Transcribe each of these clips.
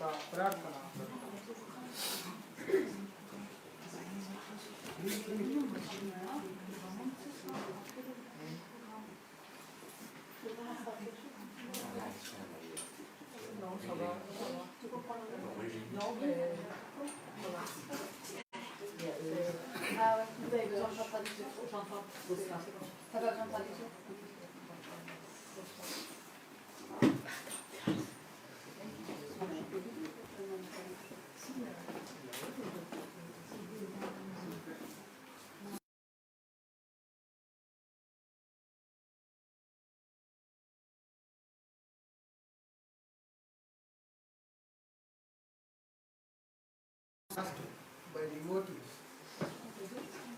का प्रार्थना करो। By devotees.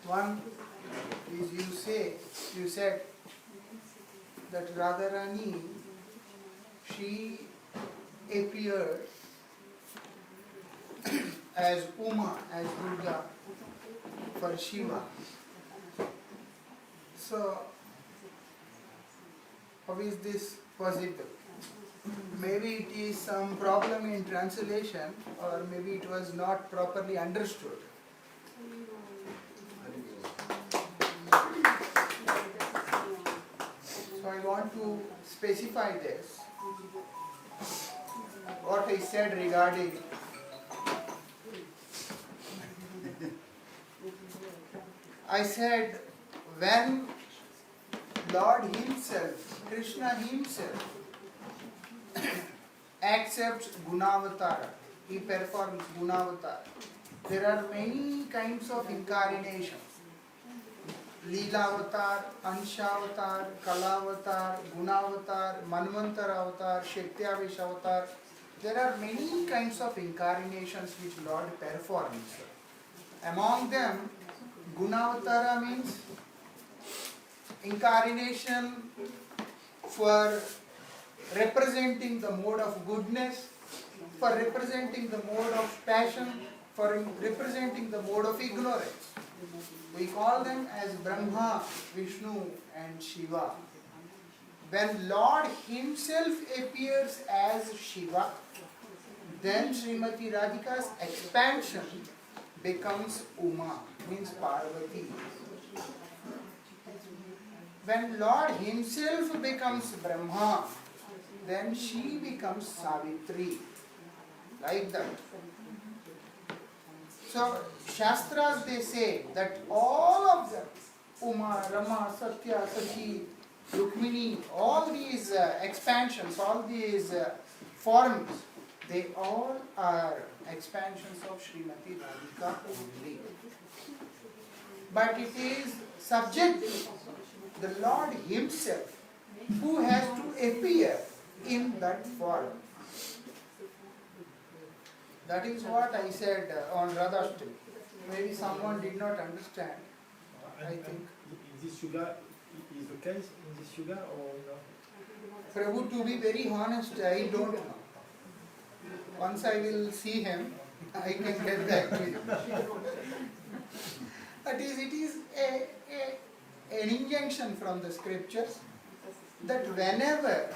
One is you said that Radharani, she appeared as Uma, as Durga for Shiva. So, how is this possible? Maybe it is some problem in translation, or maybe it was not properly understood. So I want to specify this. What I said regarding I said when Lord Himself, Krishna Himself, accepts Gunavatara, He performs Gunavatara. There are many kinds of incarnations. Leelavatar, Anshavatar, Kalavatar, Gunavatar, Manvantara Avatar, Shaktyavish Avatar. There are many kinds of incarnations which Lord performs. Among them, Gunavatara means incarnation for representing the mode of goodness, for representing the mode of passion, for representing the mode of ignorance. We call them as Brahma, Vishnu and Shiva. When Lord Himself appears as Shiva, then Srimati Radhika's expansion becomes Uma, means Parvati. When Lord Himself becomes Brahma, then she becomes Savitri. Like that. So, Shastras they say that all of them, Uma, Rama, Satya, Sachi, Rukmini, all these expansions, all these forms, they all are expansions of Srimati Radhika only. But it is subject to the Lord Himself who has to appear in that form. That is what I said on Radhashtami. Maybe someone did not understand. I think. In this yuga, is the case in this yuga or not? Prabhu, to be very honest, I don't know. Once I will see him, I can get back to you. But it is an injunction from the scriptures that whenever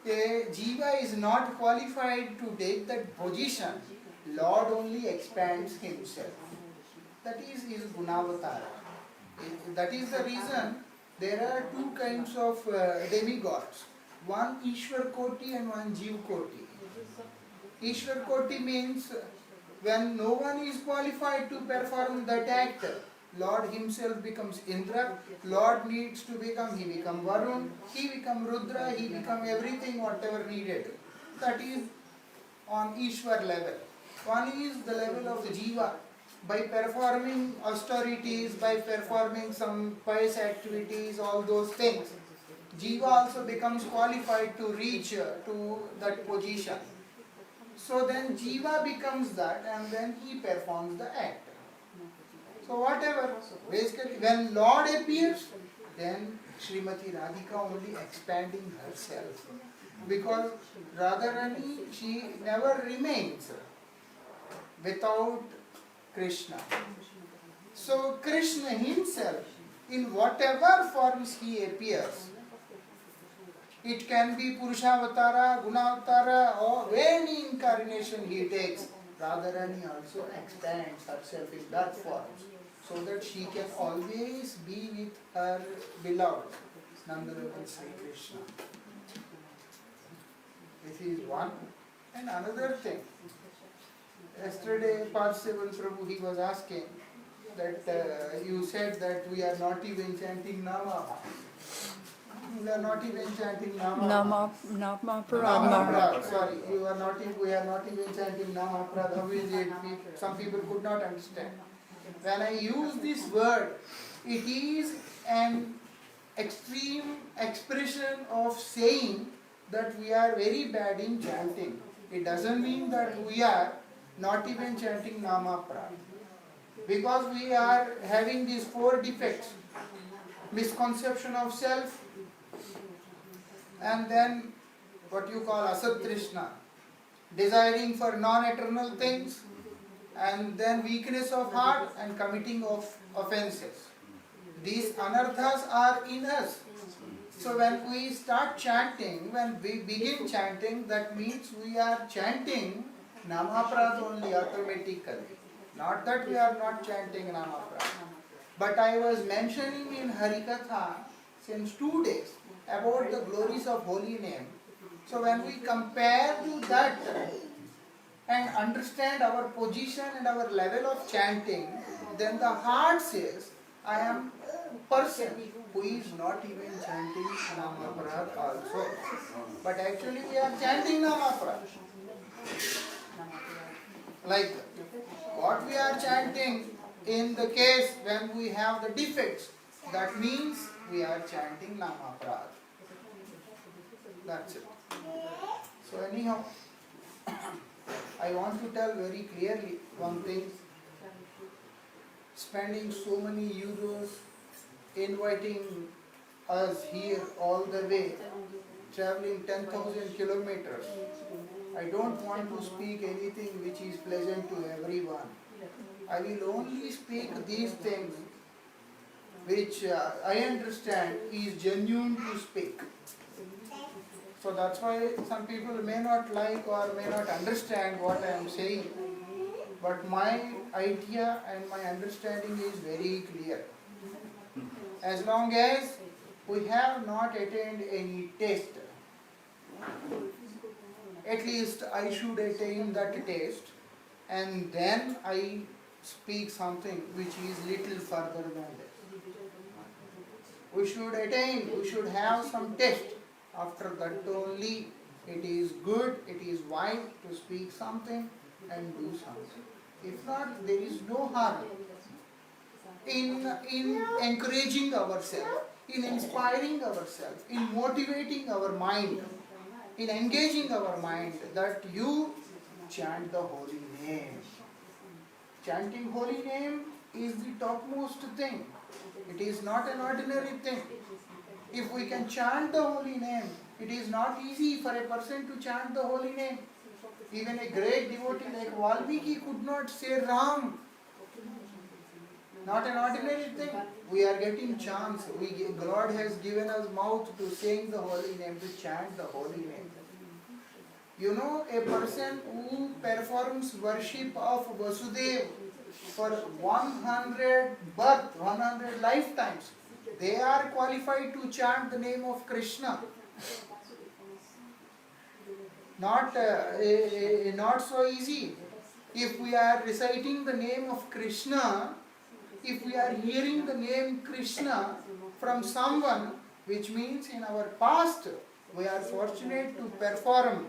a jiva is not qualified to take that position, Lord only expands Himself. That is his Gunavatara. That is the reason there are two kinds of demigods. One Ishwar Koti and one Jiv Koti. Ishwar Koti means when no one is qualified to perform that act, Lord Himself becomes Indra, Lord needs to become, He becomes Varun, He becomes Rudra, He becomes everything whatever needed. That is on Ishwar level. One is the level of the Jiva. By performing austerities, by performing some pious activities, all those things, Jiva also becomes qualified to reach to that position. So then Jiva becomes that and then he performs the act. So whatever, basically when Lord appears, then Srimati Radhika only expanding herself. Because Radharani, she never remains without Krishna. So Krishna himself, in whatever forms he appears, it can be Purushavatara, Gunavatara, or any incarnation he takes, Radharani also expands herself in that form, so that she can always be with her beloved, Nandalavan Sri Krishna. This is one. And another thing, yesterday Parsivan Prabhu, he was asking that you said that we are not even chanting Nama. We are not even chanting Nama. Nama Nama. Sorry, we are not even chanting Nama Prad. How is it? Some people could not understand. When I use this word, it is an extreme expression of saying that we are very bad in chanting. It doesn't mean that we are not even chanting Nama Prad. Because we are having these 4 defects: misconception of self, and then what you call Asat Trishna, desiring for non-eternal things, and then weakness of heart and committing of offenses. These anarthas are in us. So when we start chanting, when we begin chanting, that means we are chanting Namaprad only automatically. Not that we are not chanting Namaprad. But I was mentioning in Harikatha since 2 days about the glories of holy name. So when we compare to that and understand our position and our level of chanting, then the heart says, I am a person who is not even chanting Namaprad also. But actually we are chanting Namaprad. Like what we are chanting in the case when we have the defects, that means we are chanting Namaprad. That's it. So anyhow, I want to tell very clearly one thing. Spending so many euros, inviting us here all the way, traveling 10,000 kilometers. I don't want to speak anything which is pleasant to everyone. I will only speak these things which I understand is genuine to speak. So that's why some people may not like or may not understand what I am saying. But my idea and my understanding is very clear. As long as we have not attained any taste, at least I should attain that taste, and then I speak something which is little further than that. We should attain, we should have some taste. After that only it is good, it is wise to speak something and do something. If not, there is no harm in encouraging ourselves, in inspiring ourselves, in motivating our mind, in engaging our mind that you chant the holy name. Chanting holy name is the topmost thing. It is not an ordinary thing. If we can chant the holy name, it is not easy for a person to chant the holy name. Even a great devotee like Valmiki could not say Ram. Not an ordinary thing. We are getting chance. God has given us mouth to sing the holy name, to chant the holy name. You know, a person who performs worship of Vasudeva for 100 birth, 100 lifetimes, they are qualified to chant the name of Krishna. Not so easy. If we are reciting the name of Krishna, if we are hearing the name Krishna from someone, which means in our past we are fortunate to perform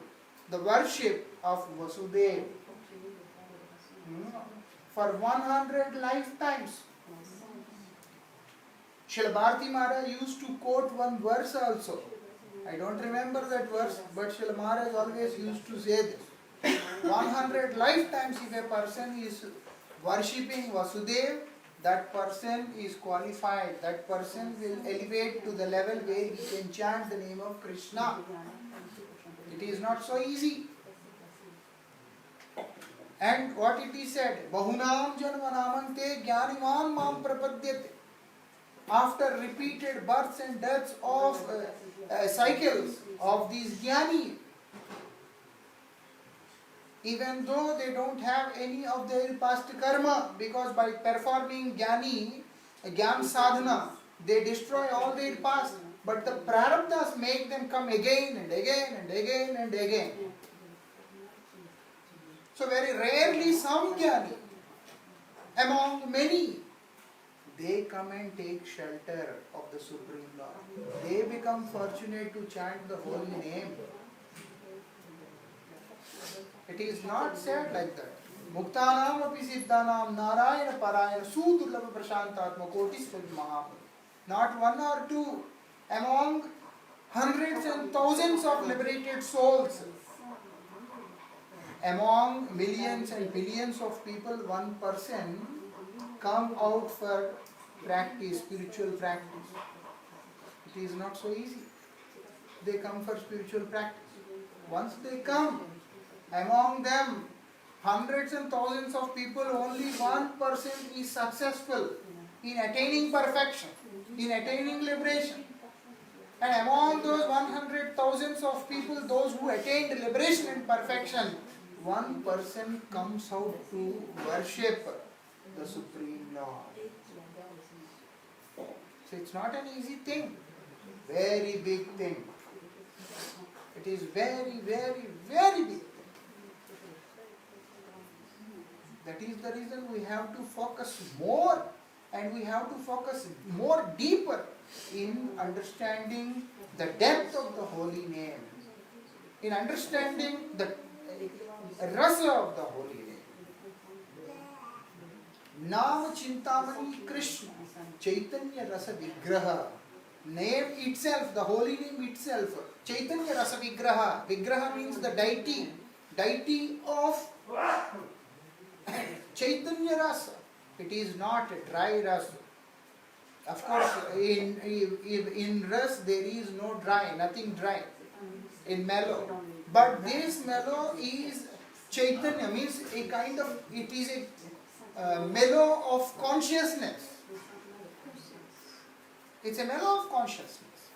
the worship of Vasudeva for 100 lifetimes. Srila Bharati Maharaj used to quote one verse also. I don't remember that verse, but Srila Maharaj always used to say this. 100 lifetimes if a person is worshipping Vasudeva, that person is qualified. That person will elevate to the level where he can chant the name of Krishna. It is not so easy. And what it is said, Bahunam janmanamante jnaniman mam prapadyate. After repeated births and deaths of cycles of these jnani, even though they don't have any of their past karma, because by performing Gyan sadhana, they destroy all their past. But the prarabdhas make them come again and again and again and again. So very rarely some Jnani, among many, they come and take shelter of the Supreme Lord. They become fortunate to chant the holy name. It is not said like that. Muktanam api siddhanam narayana parayana sudurlabha prashantatma kotis mahaprabhu. Not one or two. Among hundreds and thousands of liberated souls, among millions and billions of people, one person come out for practice, spiritual practice. It is not so easy. They come for spiritual practice. Once they come, among them, hundreds and thousands of people, only one person is successful in attaining perfection, in attaining liberation. And among those 100,000 of people, those who attained liberation and perfection, one person comes out to worship the Supreme Lord. So it's not an easy thing, very big thing. It is very, very, very big. That is the reason we have to focus more, and we have to focus more deeper in understanding the depth of the holy name, in understanding the rasa of the holy name. Nama Chintamani Krishna Chaitanya Rasa Vigraha. Name itself, the holy name itself, Chaitanya Rasa Vigraha. Vigraha means the deity, deity of Chaitanya Rasa. It is not a dry rasa. Of course, in ras there is no dry, nothing dry in mellow. But this mellow is Chaitanya, means a kind of, it is a mellow of consciousness. It's a mellow of consciousness.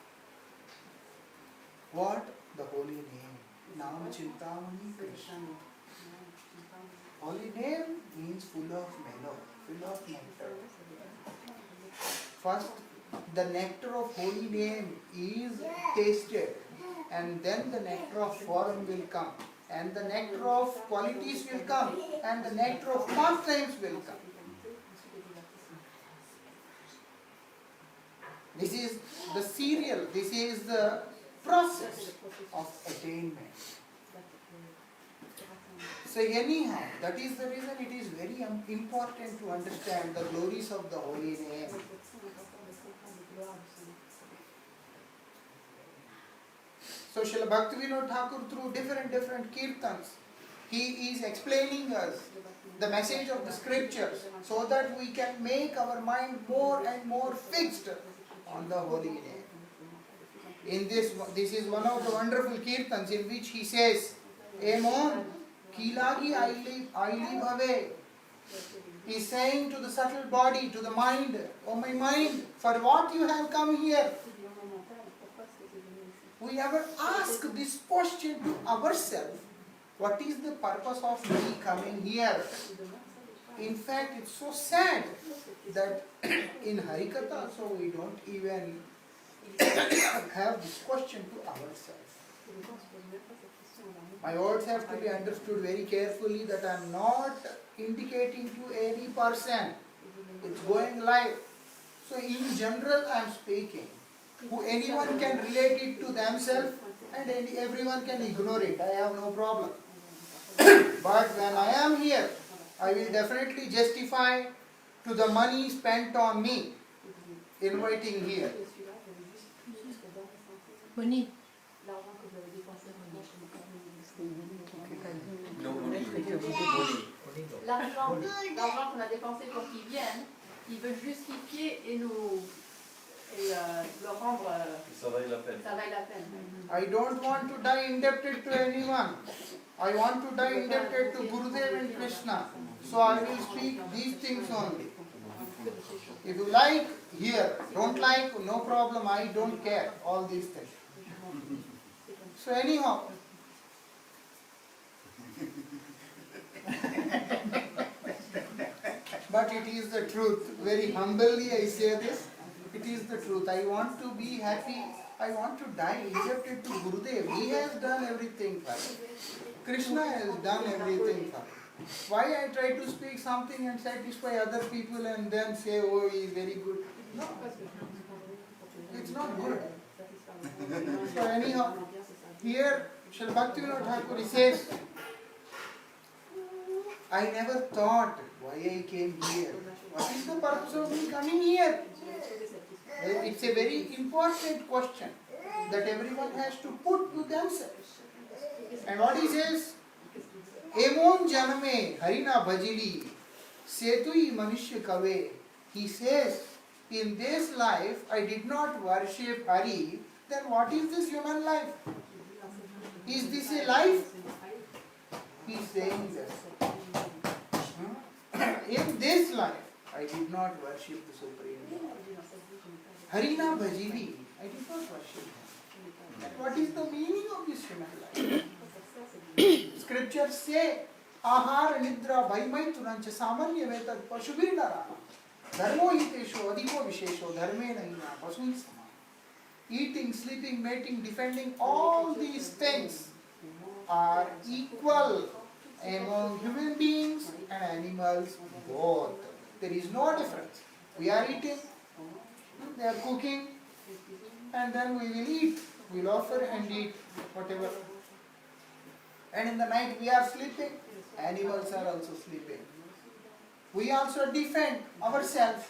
What? The holy name. Nama Chintamani Krishna. Holy name means full of mellow, full of nectar. First, the nectar of holy name is tasted, and then the nectar of form will come, and the nectar of qualities will come, and the nectar of pastimes will come. This is the serial, this is the process of attainment. So anyhow, that is the reason it is very important to understand the glories of the holy name. So Srila Bhaktivinoda Thakur, through different kirtans, he is explaining us the message of the scriptures so that we can make our mind more and more fixed on the holy name. In this is one of the wonderful kirtans in which he says, Emon, Kilagi I live away. He is saying to the subtle body, to the mind, oh my mind, for what you have come here? We ever ask this question to ourselves, what is the purpose of me coming here? In fact, it's so sad that in Harikatha, so we don't even have this question to ourselves. My words have to be understood very carefully, that I am not indicating to any person. It's going live. So in general I am speaking. Anyone can relate it to themselves and everyone can ignore it. I have no problem. But when I am here, I will definitely justify to the money spent on me inviting here. Money. L'argent qu'on a dépensé pour qu'ils viennent, ils veulent justifier et leur rendre. Ça vaille la peine. Ça vaille la peine. I don't want to die indebted to anyone. I want to die indebted to Gurudev and Krishna. So I will speak these things only. If you like, here. Don't like, no problem. I don't care. All these things. So anyhow, but it is the truth. Very humbly I say this. It is the truth. I want to be happy. I want to die indebted to Gurudev. He has done everything for me. Krishna has done everything for me. Why I try to speak something and satisfy other people and then say, oh, he is very good? No, it's not good. So anyhow, here Srila Bhaktivinoda Thakur says, I never thought why I came here. What is the purpose of me coming here? It's a very important question that everyone has to put to themselves. And what he says, Emon janame harina bhajili setui manushya kave. He says, in this life I did not worship Hari, then what is this human life? Is this a life? He is saying this. In this life I did not worship the Supreme Lord. Harina bhajili, I did not worship Him. And what is the meaning of this human life? Scriptures say, Ahara nidra bhaimaitunancha samanya vetad pashubirnara dharmo hitesho adhiko vishesho dharme nahina pasui sama. Eating, sleeping, mating, defending, all these things are equal among human beings and animals both. There is no difference. We are eating, they are cooking, and then we will eat. We will offer and eat whatever. And in the night we are sleeping, animals are also sleeping. We also defend ourselves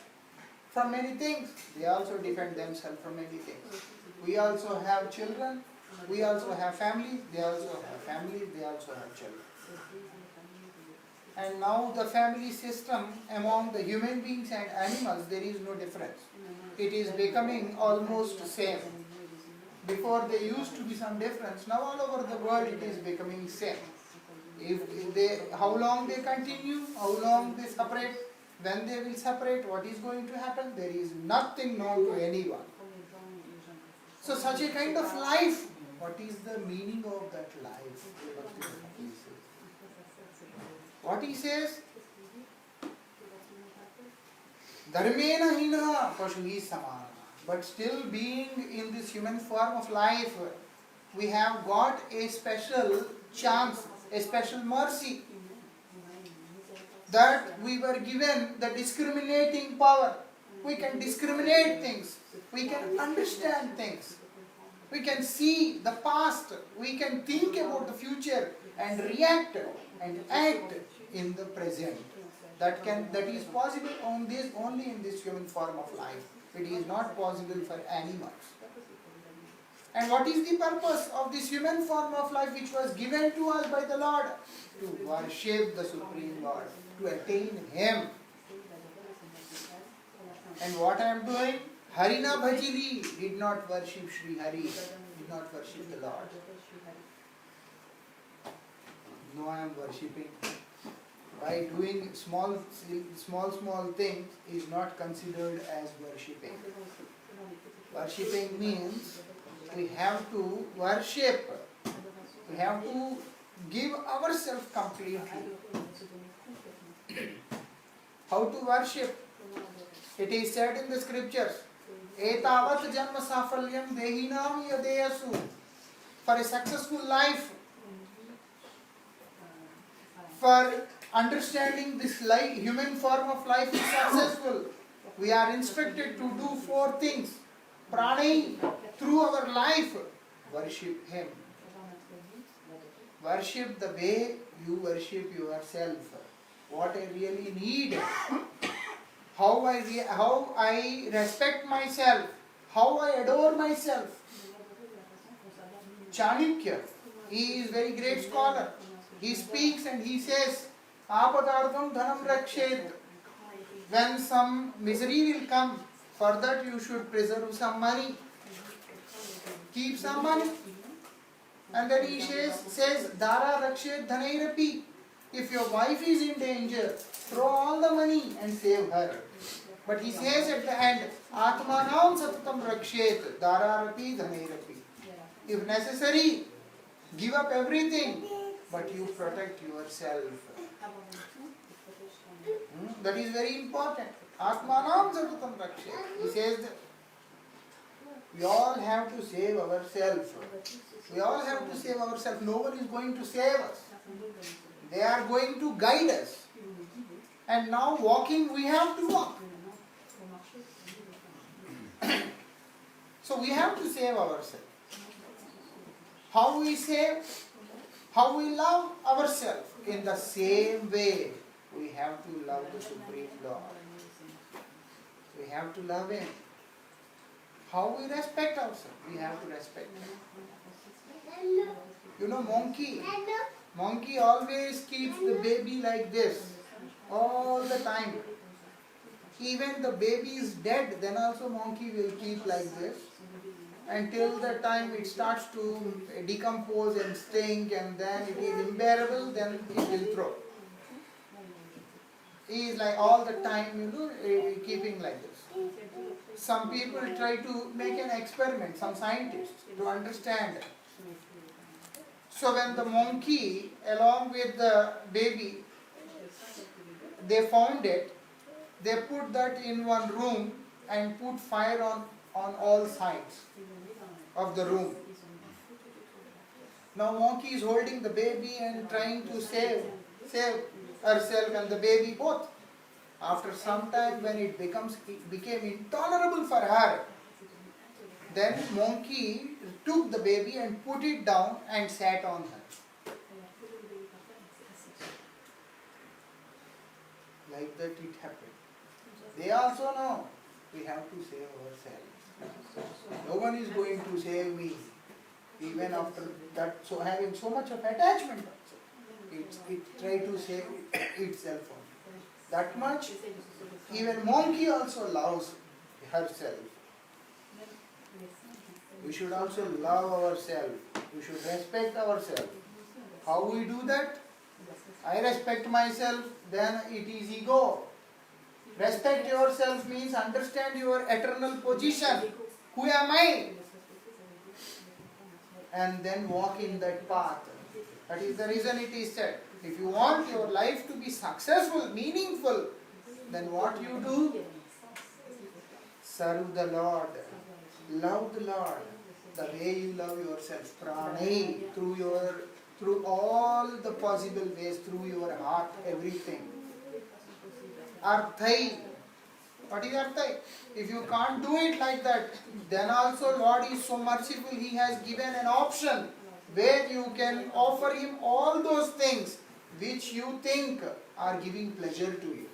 from many things. They also defend themselves from many things. We also have children, we also have families, they also have families, they also have children. And now the family system among the human beings and animals, there is no difference. It is becoming almost same. Before there used to be some difference, now all over the world it is becoming same. If they, how long they continue, how long they separate, when they will separate, what is going to happen, there is nothing known to anyone. So such a kind of life, what is the meaning of that life? What he says? Dharmena hina pashuhi samana. But still being in this human form of life, we have got a special chance, a special mercy, that we were given the discriminating power. We can discriminate things, we can understand things, we can see the past, we can think about the future and react and act in the present. That is possible only in this human form of life. It is not possible for animals. And what is the purpose of this human form of life which was given to us by the Lord? To worship the Supreme Lord, to attain Him. And what I am doing? Harina Bhajili did not worship Sri Hari, did not worship the Lord. No, I am worshipping. By doing small things is not considered as worshipping. Worshipping means we have to worship. We have to give ourselves completely. How to worship? It is said in the scriptures, Etavat janma safalyam dehinam yadeyasu. For a successful life, for understanding this life, human form of life is successful, we are instructed to do 4 things. Pranay, through our life, worship Him. Worship the way you worship yourself. What I really need. How I respect myself. How I adore myself. Chanukya, he is a very great scholar. He speaks and he says, Apadartham dhanam rakshet. When some misery will come, for that you should preserve some money. Keep some money. And then he says Dara rakshet dhanairapi. If your wife is in danger, throw all the money and save her. But he says at the end, Atmanam satatam rakshet Dara rapi dhanairapi. If necessary, give up everything but you protect yourself. Abandonne tout et protège ton That is very important. Atmanam Satatam Rakshe. He says that we all have to save ourselves. We all have to save ourselves. No one is going to save us. They are going to guide us. And now walking, we have to walk. So we have to save ourselves. How we save? How we love ourselves? In the same way, we have to love the Supreme Lord. We have to love Him. How we respect ourselves? We have to respect Him. You know, monkey always keeps the baby like this all the time. Even the baby is dead, then also monkey will keep like this until the time it starts to decompose and stink, and then it is unbearable, then it will throw. He is like all the time, keeping like this. Some people try to make an experiment, some scientists, to understand. So when the monkey along with the baby, they found it, they put that in one room and put fire on all sides of the room. Now monkey is holding the baby and trying to save herself and the baby both. After some time, when it became intolerable for her, then monkey took the baby and put it down and sat on her. Like that it happened. They also know we have to save ourselves. No one is going to save me. Even after that, so having so much of attachment, it try to save itself only. That much, even monkey also loves herself. We should also love ourselves. We should respect ourselves. How we do that? I respect myself, then it is ego. Respect yourself means understand your eternal position. Who am I? And then walk in that path. That is the reason it is said. If you want your life to be successful, meaningful, then what you do? Serve the Lord. Love the Lord. The way you love yourself. Pranay. Through all the possible ways. Through your heart. Everything. Arthai. What is arthai? If you can't do it like that, then also Lord is so merciful. He has given an option where you can offer Him all those things which you think are giving pleasure to you,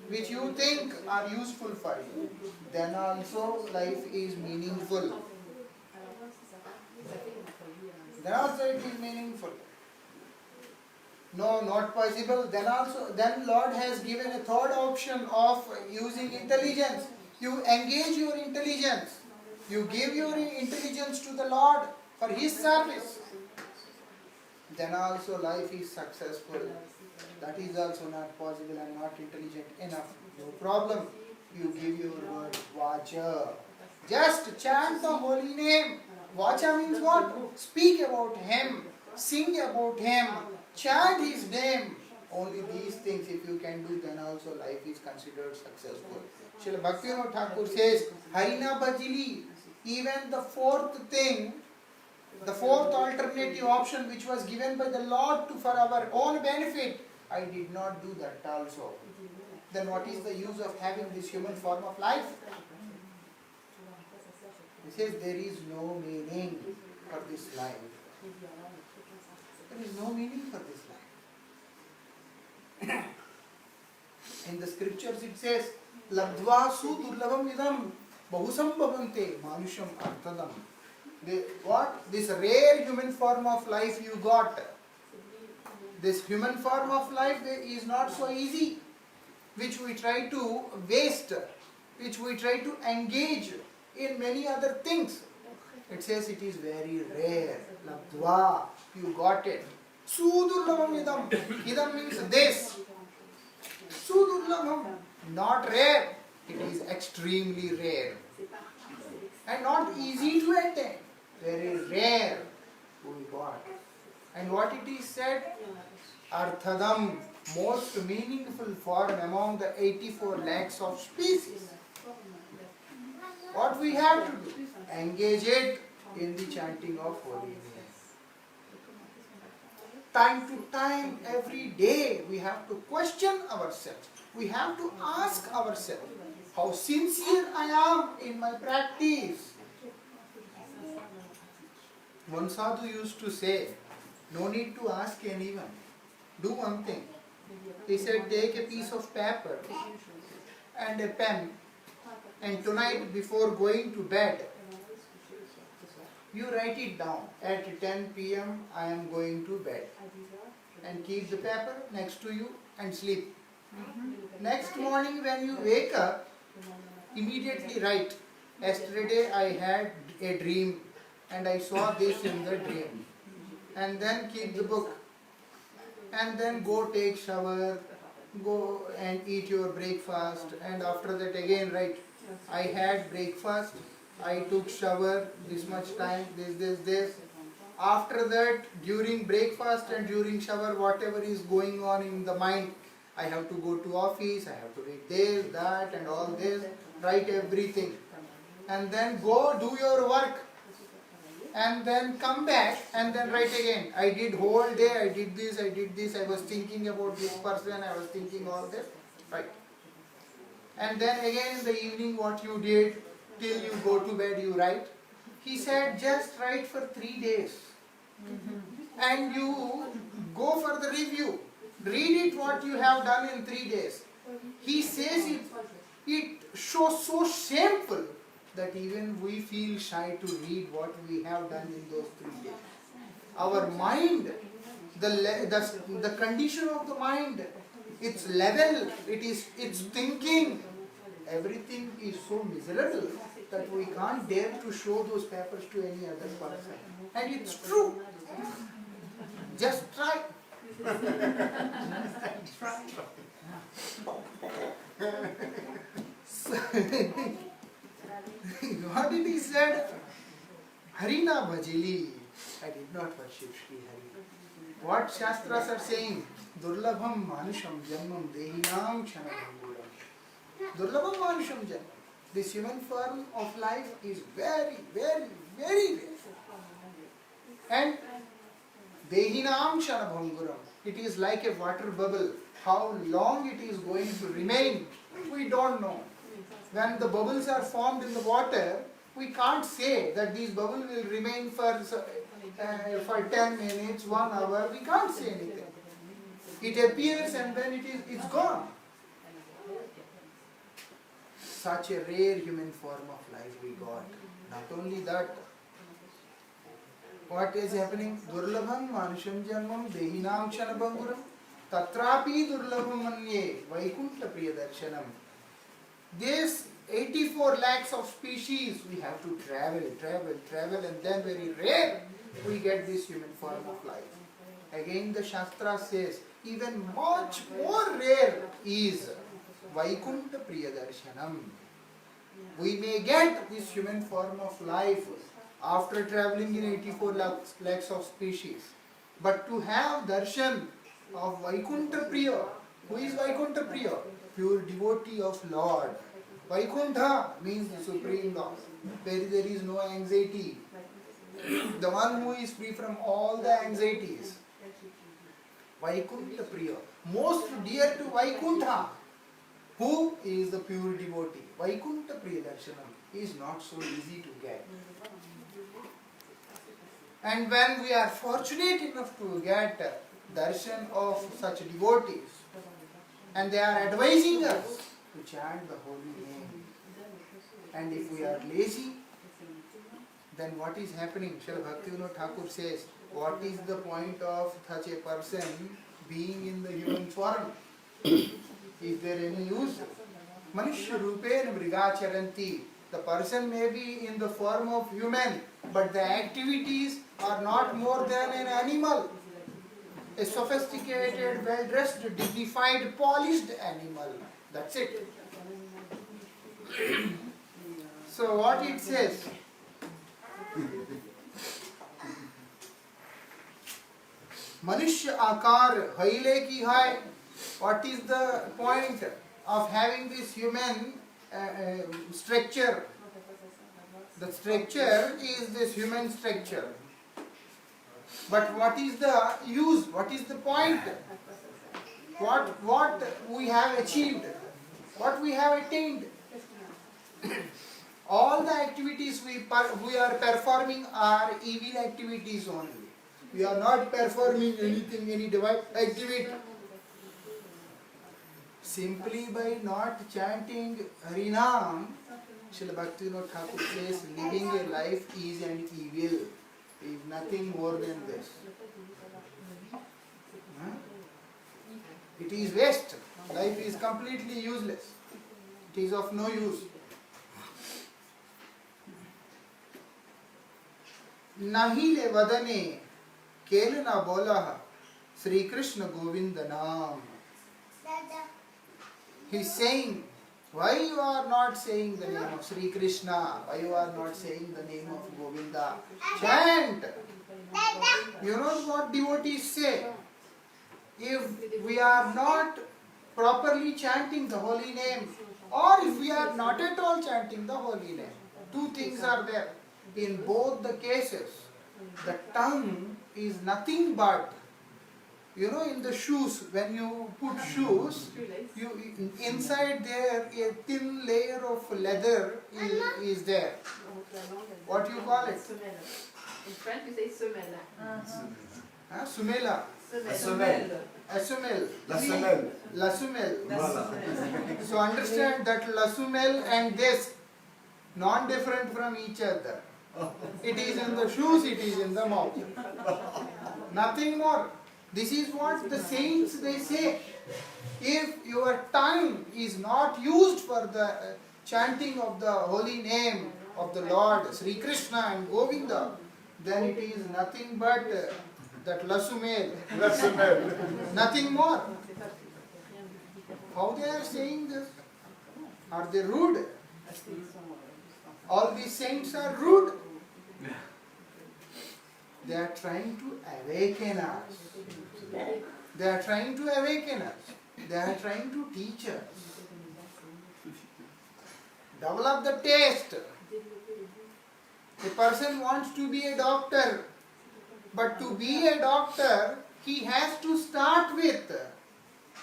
which you think are useful for you. Then also life is meaningful. Then also it is meaningful. No, not possible. Then Lord has given a third option of using intelligence. You engage your intelligence. You give your intelligence to the Lord for His service. Then also life is successful. That is also not possible. I am not intelligent enough. No problem. You give your word, Vacha. Just chant the holy name. Vacha means what? Speak about Him. Sing about Him. Chant His name. Only these things if you can do, then also life is considered successful. Srila Bhaktivinoda Thakur says, Harina Bhajili. Even the fourth thing, the fourth alternative option which was given by the Lord for our own benefit, I did not do that also. Then what is the use of having this human form of life? He says there is no meaning for this life. There is no meaning for this life. In the scriptures it says, Labdva su durlabam idam bahusam bhavante manusham arthadam. This rare human form of life you got. This human form of life is not so easy, which we try to waste, which we try to engage in many other things. It says it is very rare. Labdva, you got it. Sudurlabam idam. Idam means this. Sudurlabam, not rare. It is extremely rare. And not easy to attain. Very rare. We got. And what it is said? Arthadam, most meaningful form among the 84 lakhs of species. What we have to do? Engage it in the chanting of holy name. Time to time, every day, we have to question ourselves. We have to ask ourselves, how sincere I am in my practice. One sadhu used to say, no need to ask anyone. Do one thing. He said, take a piece of paper and a pen, and tonight before going to bed, you write it down. At 10 p.m. I am going to bed. And keep the paper next to you and sleep. Next morning when you wake up, immediately write, yesterday I had a dream and I saw this in the dream. And then keep the book. And then go take shower, go and eat your breakfast, and after that again write, I had breakfast, I took shower, this much time, this. After that, during breakfast and during shower, whatever is going on in the mind, I have to go to office, I have to read this, that and all this, write everything. And then go do your work. And then come back and then write again. I did whole day, I did this, I was thinking about this person, I was thinking all this. Right. And then again in the evening what you did, till you go to bed you write. He said just write for 3 days. And you go for the review. Read it what you have done in 3 days. He says it shows so shameful that even we feel shy to read what we have done in those 3 days. Our mind, the condition of the mind, its level, its thinking, everything is so miserable that we can't dare to show those papers to any other person. And it's true. Just try. What did he said? Harina Bhajili. I did not worship Sri Hari. What Shastras are saying? Durlabham Manusham Janmam Dehinam Kshanabhanguram. Durlabham Manusham Janmam. This human form of life is very, very, very rare. And Dehinam Kshanabhanguram. It is like a water bubble. How long it is going to remain, we don't know. When the bubbles are formed in the water, we can't say that these bubbles will remain for 10 minutes, 1 hour. We can't say anything. It appears and then it's gone. Such a rare human form of life we got. Not only that, what is happening? Durlabham manusham janmam dehinam kshanabhanguram tatrapi durlabham manye vaikunta priyadarshanam. This 84 lakhs of species, we have to travel, and then very rare we get this human form of life. Again the Shastra says, even much more rare is Vaikunta Priyadarshanam. We may get this human form of life after traveling in 84 lakhs of species. But to have darshan of Vaikunta Priya, who is Vaikunta Priya? Pure devotee of Lord. Vaikuntha means the Supreme Lord, where there is no anxiety. The one who is free from all the anxieties. Vaikuntha Priya. Most dear to Vaikuntha. Who is the pure devotee? Vaikunta Priya Darshanam is not so easy to get. And when we are fortunate enough to get darshan of such devotees, and they are advising us to chant the holy name, and if we are lazy, then what is happening? Srila Bhaktivinoda Thakur says, what is the point of such a person being in the human form? Is there any use? Manushya Rupen Mrigacharanti. The person may be in the form of human, but the activities are not more than an animal. A sophisticated, well-dressed, dignified, polished animal. That's it. So what it says? मनुष्य आकार हिले की है. What is the point of having this human structure? The structure is this human structure. But what is the use? What is the point? What we have achieved? What we have attained? All the activities we are performing are evil activities only. We are not performing anything, any divine activity. Simply by not chanting Harinam, Srila Bhaktivinoda Thakur says living a life is an evil, is nothing more than this. Huh? It is waste. Life is completely useless. It is of no use. Nahile vadane केल ना बोला श्री कृष्ण गोविंद नाम. He is saying, why you are not saying the name of Sri Krishna? Why you are not saying the name of Govinda? Chant. You know what devotees say? If we are not properly chanting the holy name, or if we are not at all chanting the holy name, two things are there. In both the cases, the tongue is nothing but, you know, in the shoes, when you put shoes, you inside there a thin layer of leather is there. What you call it? In French, you say semelle. Huh? Sumela. La semelle. A semelle. La semelle. La semelle. Voilà. So understand that la semelle and this non-different from each other. It is in the shoes, it is in the mouth. Nothing more. This is what the saints they say. If your tongue is not used for the chanting of the holy name of the Lord, Sri Krishna and Govinda, then it is nothing but that lasumel. Nothing more. How they are saying this? Are they rude? All these saints are rude. They are trying to awaken us. They are trying to awaken us. They are trying to teach us. Develop the taste. A person wants to be a doctor, but to be a doctor, he has to start with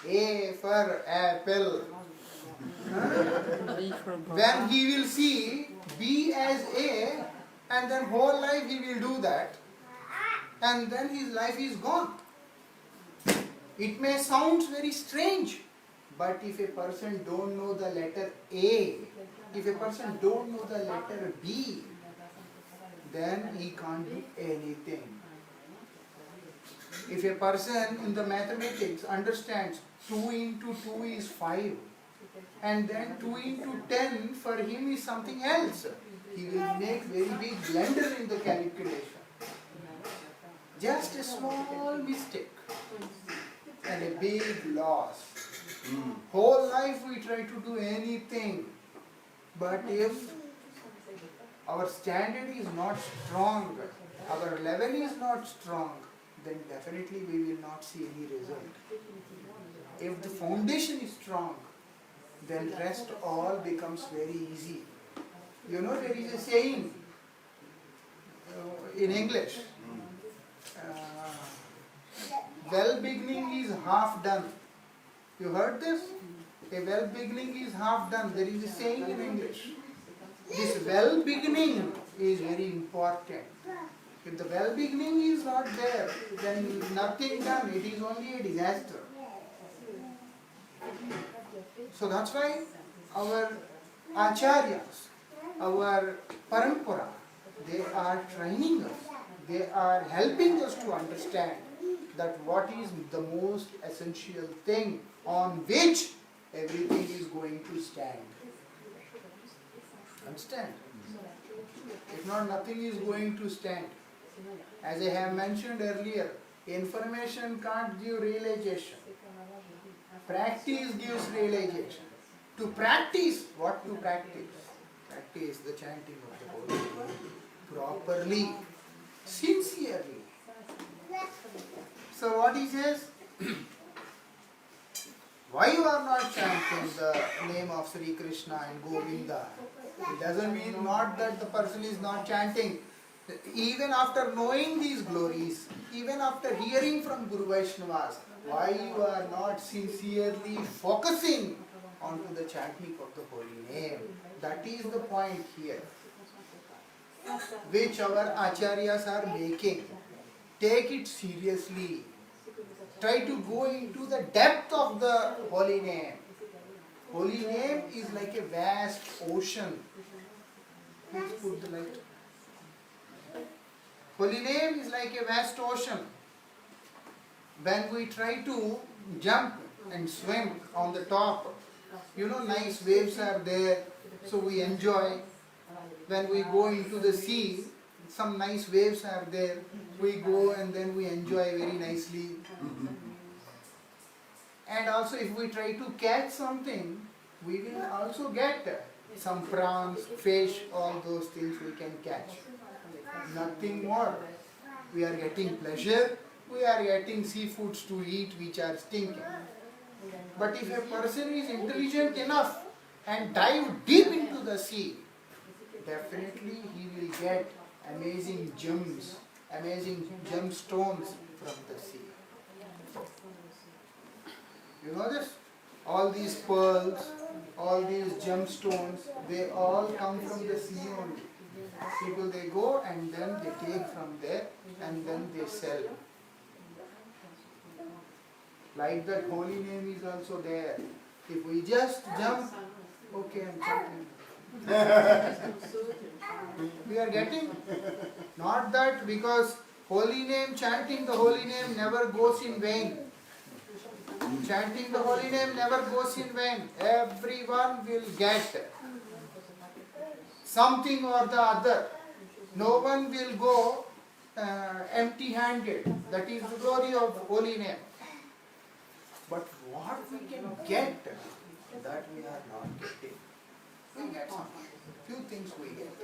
A for apple. When he will see B as A, and then whole life he will do that, and then his life is gone. It may sound very strange, but if a person don't know the letter A, if a person don't know the letter B, then he can't do anything. If a person in the mathematics understands 2 into 2 is 5, and then 2 into 10 for him is something else, he will make very big blunder in the calculation. Just a small mistake and a big loss. Whole life we try to do anything, but if our standard is not strong, our level is not strong, then definitely we will not see any result. If the foundation is strong, then rest all becomes very easy. You know, there is a saying in English, well beginning is half done. You heard this? A well beginning is half done. There is a saying in English. This well beginning is very important. If the well beginning is not there, then nothing done. It is only a disaster. So that's why our acharyas, our parampara, they are training us. They are helping us to understand that what is the most essential thing on which everything is going to stand. Understand? If not, nothing is going to stand. As I have mentioned earlier, information can't give realization. Practice gives realization. To practice, what to practice? Practice the chanting of the Holy Name properly, sincerely. So what he says, why you are not chanting the name of Sri Krishna and Govinda? It doesn't mean not that the person is not chanting. Even after knowing these glories, even after hearing from Guru Vaishnavas, why you are not sincerely focusing onto the chanting of the holy name? That is the point here, which our acharyas are making. Take it seriously. Try to go into the depth of the holy name. Holy name is like a vast ocean. Please put the light. Holy name is like a vast ocean. When we try to jump and swim on the top, nice waves are there, so we enjoy. When we go into the sea, some nice waves are there, we go and then we enjoy very nicely. And also if we try to catch something, we will also get some prawns, fish, all those things we can catch. Nothing more. We are getting pleasure, we are getting seafoods to eat which are stinking. But if a person is intelligent enough and dive deep into the sea, definitely he will get amazing gems, amazing gemstones from the sea. You know this? All these pearls, all these gemstones, they all come from the sea only. People, they go and then they take from there and then they sell. Like that holy name is also there. If we just jump, okay, I'm chanting. We are getting? Not that, because holy name, chanting the holy name never goes in vain. Chanting the holy name never goes in vain. Everyone will get something or the other. No one will go empty-handed. That is the glory of holy name. But what we can get, that we are not getting. We get something. Few things we get.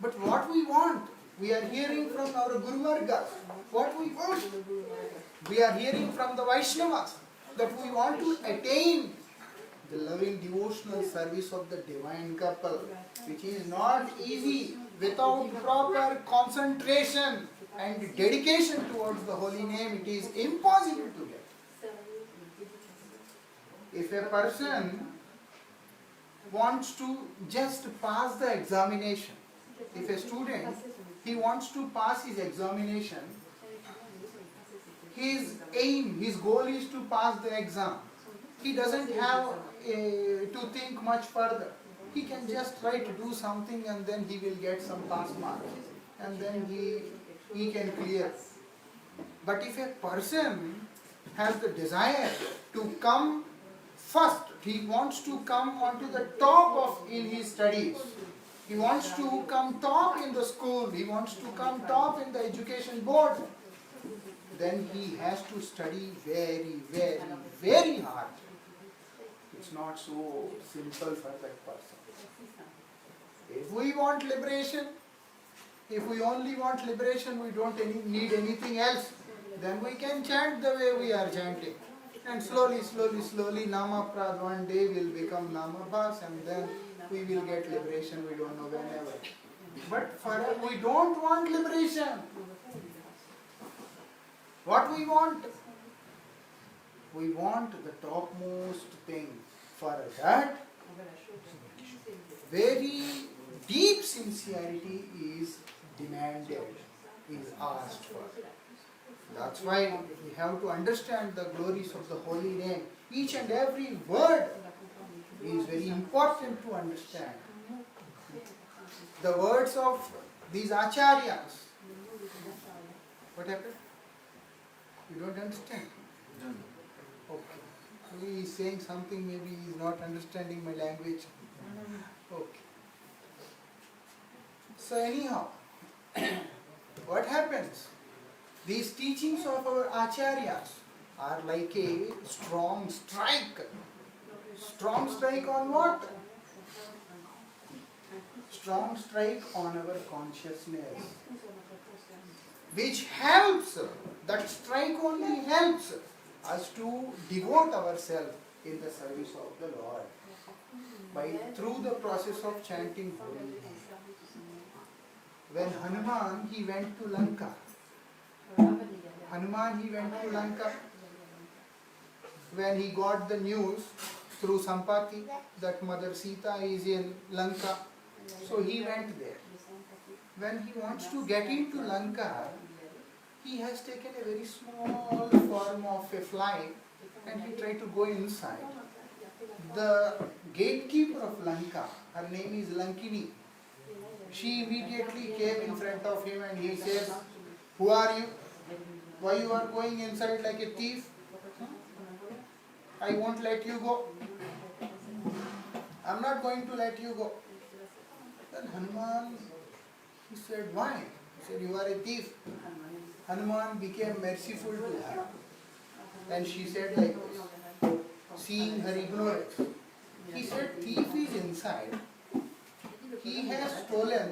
But what we want, we are hearing from our Guru Vargas. What we want, we are hearing from the Vaishnavas, that we want to attain the loving devotional service of the divine couple, which is not easy without proper concentration and dedication towards the holy name. It is impossible to get. If a person wants to just pass the examination, if a student, he wants to pass his examination, his aim, his goal is to pass the exam. He doesn't have to think much further. He can just try to do something and then he will get some pass marks. And then he can clear. But if a person has the desire to come first, he wants to come onto the top of in his studies. He wants to come top in the school. He wants to come top in the education board. Then he has to study very, very, very hard. It's not so simple for that person. If we want liberation, if we only want liberation, we don't need anything else, then we can chant the way we are chanting. And slowly, slowly, slowly, Nama Prad one day will become Nama Bas, and then we will get liberation, we don't know whenever. But we don't want liberation. What we want? We want the topmost thing. For that, very deep sincerity is demanded, is asked for. That's why we have to understand the glories of the holy name. Each and every word is very important to understand. The words of these acharyas. What happened? You don't understand? Okay. He is saying something, maybe he is not understanding my language. Okay. So anyhow, what happens? These teachings of our acharyas are like a strong strike. Strong strike on what? Strong strike on our consciousness. which helps, that strike only helps us to devote ourselves in the service of the Lord through the process of chanting holy name. When Hanuman, he went to Lanka. Hanuman, he went to Lanka. When he got the news through Sampati that Mother Sita is in Lanka, so he went there. When he wants to get into Lanka, he has taken a very small form of a fly and he tried to go inside. The gatekeeper of Lanka, her name is Lankini, she immediately came in front of him and he says, "Who are you? Why you are going inside like a thief? I won't let you go. I'm not going to let you go." Then Hanuman, he said, "Why?" He said, "You are a thief." Hanuman became merciful to her. And she said like this, seeing her ignorance. He said, "Thief is inside. He has stolen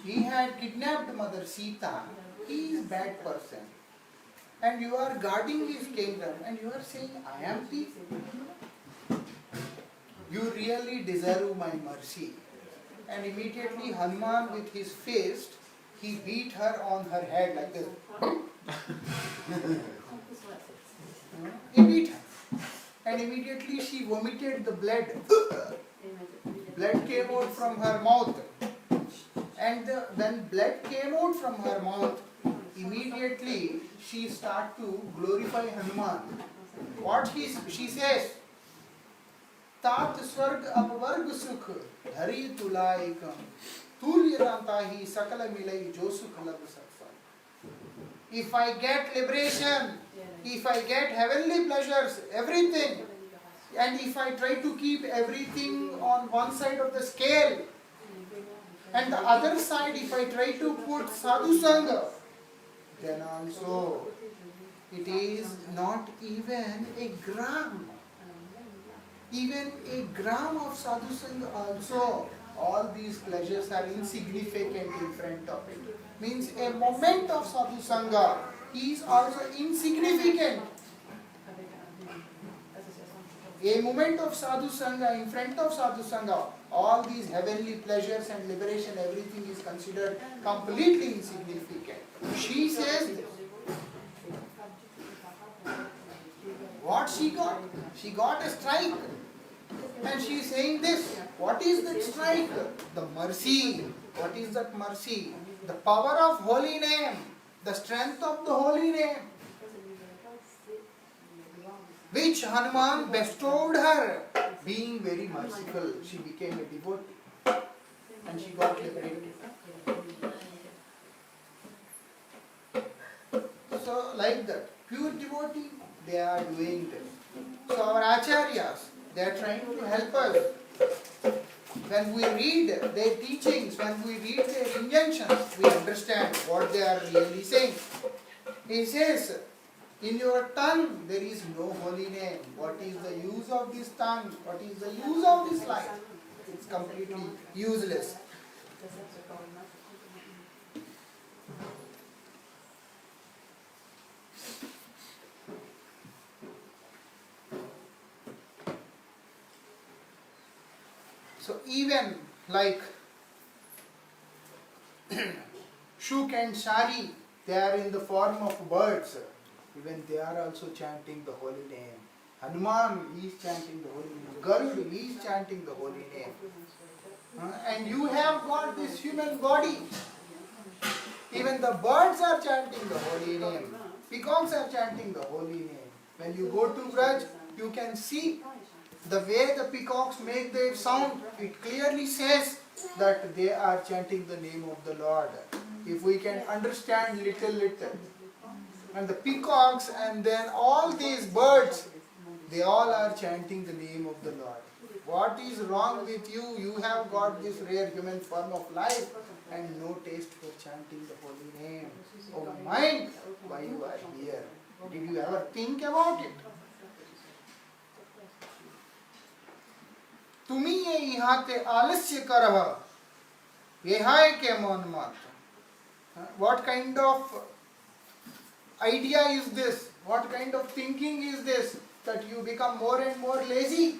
he had kidnapped Mother Sita. He is bad person. And you are guarding his kingdom and you are saying, I am thief. You really deserve my mercy." And immediately Hanuman with his fist, he beat her on her head like this. He beat her. And immediately she vomited the blood. Blood came out from her mouth. And when blood came out from her mouth, immediately she started to glorify Hanuman. What she says, "Tat swarg apvarg sukh dhari tulaikam tulya rantahi sakala milai jo sukh lab saksa." If I get liberation, if I get heavenly pleasures, everything, and if I try to keep everything on one side of the scale, and the other side if I try to put sadhu sangha, then also it is not even a gram. Even a gram of sadhu sangha also, all these pleasures are insignificant in front of it. Means a moment of sadhu sangha is also insignificant. A moment of sadhu sangha, in front of sadhu sangha, all these heavenly pleasures and liberation, everything is considered completely insignificant. She says this. What she got? She got a strike. And she is saying this. What is that strike? The mercy. What is that mercy? The power of holy name. The strength of the holy name. Which Hanuman bestowed her. Being very merciful, she became a devotee. And she got liberated. So like that, pure devotee, they are doing this. So our acharyas, they are trying to help us. When we read their teachings, when we read their injunctions, we understand what they are really saying. He says, in your tongue there is no holy name. What is the use of this tongue? What is the use of this life? It's completely useless. So even like Shuk and Shari, they are in the form of birds. Even they are also chanting the holy name. Hanuman is chanting the holy name. Garud is chanting the holy name. And you have got this human body. Even the birds are chanting the holy name. Peacocks are chanting the holy name. When you go to Braj, you can see the way the peacocks make their sound. It clearly says that they are chanting the name of the Lord. If we can understand little. And the peacocks and then all these birds, they all are chanting the name of the Lord. What is wrong with you? You have got this rare human form of life and no taste for chanting the holy name. Oh mind, why you are here? Did you ever think about it? तुम्ही ये इहाते आलस्य करह Ehai kemon mat. What kind of idea is this? What kind of thinking is this? That you become more and more lazy?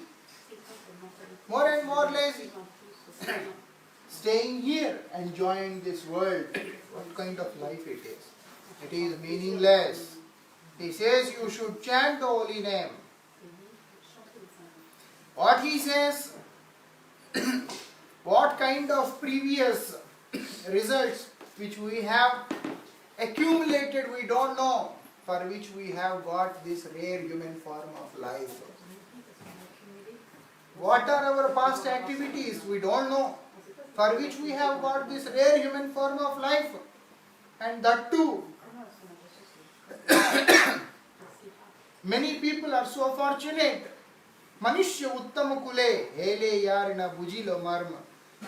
More and more lazy. Staying here, enjoying this world. What kind of life it is? It is meaningless. He says you should chant the holy name. What he says, what kind of previous results which we have accumulated we don't know, for which we have got this rare human form of life. What are our past activities we don't know, for which we have got this rare human form of life. And that too, many people are so fortunate. Manishya Uttama Kule, Hele Yarina Bujilo Marma.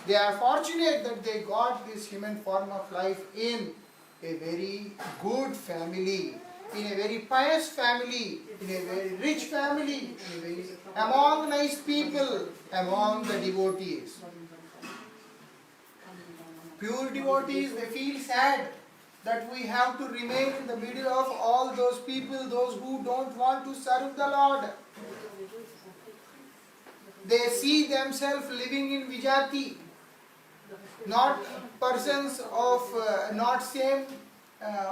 They are fortunate that they got this human form of life in a very good family, in a very pious family, in a very rich family, among nice people, among the devotees. Pure devotees, they feel sad that we have to remain in the middle of all those people, those who don't want to serve the Lord. They see themselves living in Vijati, not persons of not same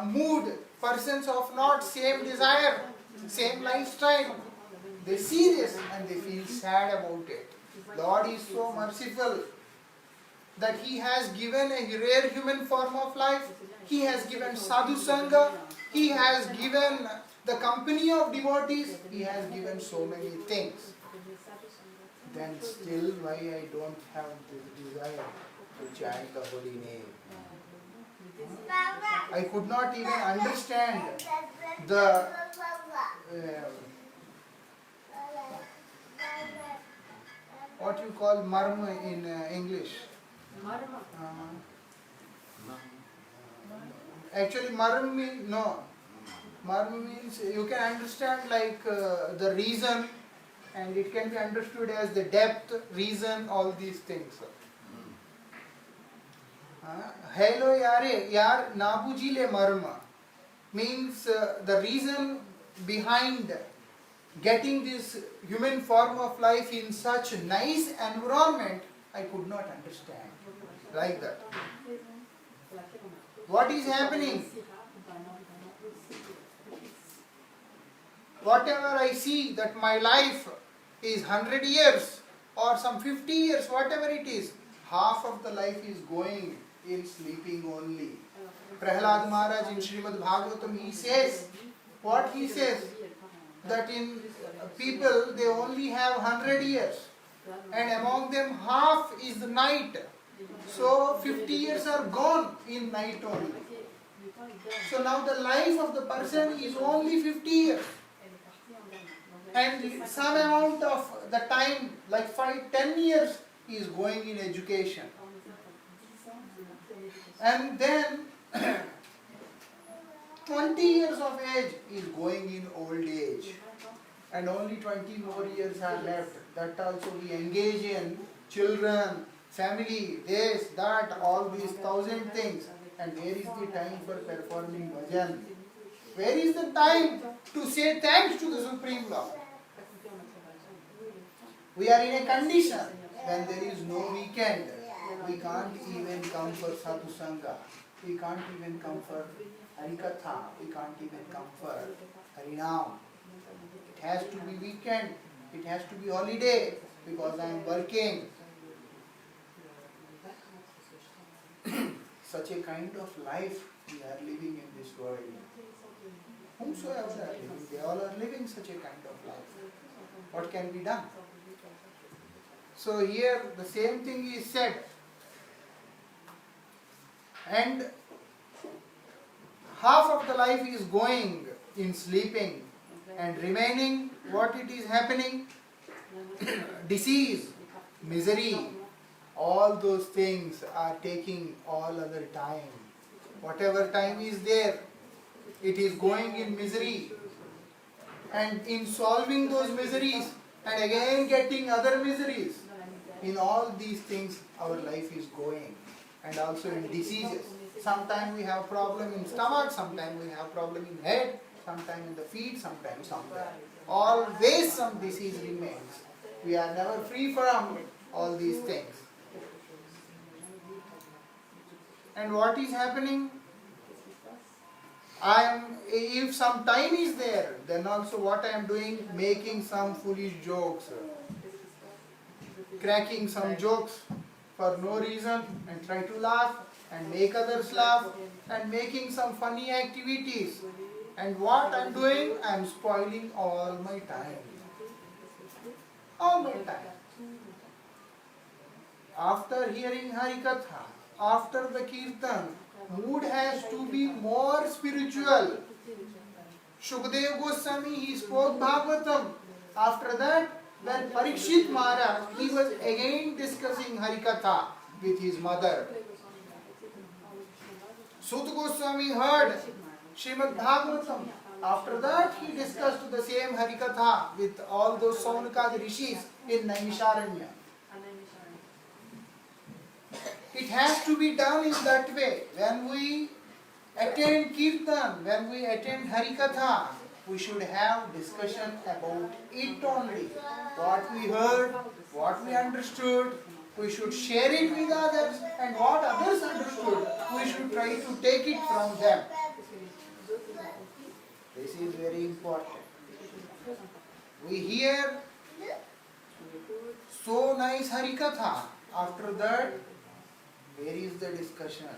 mood, persons of not same desire, same lifestyle. They see this and they feel sad about it. Lord is so merciful that He has given a rare human form of life. He has given sadhu sangha. He has given the company of devotees. He has given so many things. Then still why I don't have this desire to chant the holy name? I could not even understand the what you call marma in English. Actually, marm means no. Marm means you can understand like the reason, and it can be understood as the depth, reason, all these things. Hello yare, yar nabujile marma means the reason behind getting this human form of life in such a nice environment, I could not understand like that. What is happening? Whatever I see that my life is 100 years or some 50 years, whatever it is, half of the life is going in sleeping only. Prahlad Maharaj in Srimad Bhagavatam, he says, what he says? That in people they only have 100 years and among them half is the night. So 50 years are gone in night only. So now the life of the person is only 50 years. And some amount of the time, like 5-10 years, is going in education. And then 20 years of age is going in old age. And only 20 more years are left. That also we engage in children, family, this, that, all these 1,000 things. And where is the time for performing bhajan? Where is the time to say thanks to the Supreme Lord? We are in a condition when there is no weekend. We can't even come for sadhu sangha. We can't even come for harikatha. We can't even come for harinam. It has to be weekend. It has to be holiday because I am working. Such a kind of life we are living in this world. Whomsoever are living, they all are living such a kind of life. What can be done? So here the same thing is said. And half of the life is going in sleeping and remaining what it is happening? Disease, misery, all those things are taking all other time. Whatever time is there, it is going in misery. And in solving those miseries and again getting other miseries, in all these things our life is going. and also in diseases. Sometimes we have problem in stomach, sometimes we have problem in head, sometimes in the feet, sometimes somewhere. Always some disease remains. We are never free from all these things. And what is happening? If some time is there, then also what I am doing, making some foolish jokes, cracking some jokes for no reason and try to laugh and make others laugh and making some funny activities. And what I am doing, I am spoiling all my time. All my time. After hearing Harikatha, after the Kirtan, mood has to be more spiritual. Shukdev Goswami, he spoke Bhagavatam. After that, when Parikshit Maharaj, he was again discussing Harikatha with his mother. Sut Goswami heard Srimad Bhagavatam. After that, he discussed the same Harikatha with all those Saunakadi rishis in Naimisharanya. It has to be done in that way. When we attend Kirtan, when we attend Harikatha, we should have discussion about it only. What we heard, what we understood, we should share it with others, and what others understood, we should try to take it from them. This is very important. We hear so nice Harikatha. After that, where is the discussion?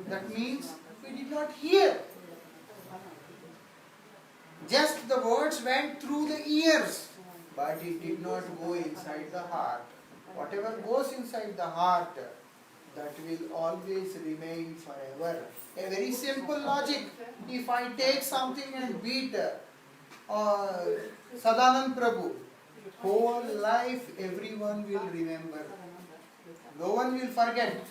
That means we did not hear. Just the words went through the ears, but it did not go inside the heart. Whatever goes inside the heart, that will always remain forever. A very simple logic. If I take something and beat Sadanand Prabhu, whole life everyone will remember. No one will forget.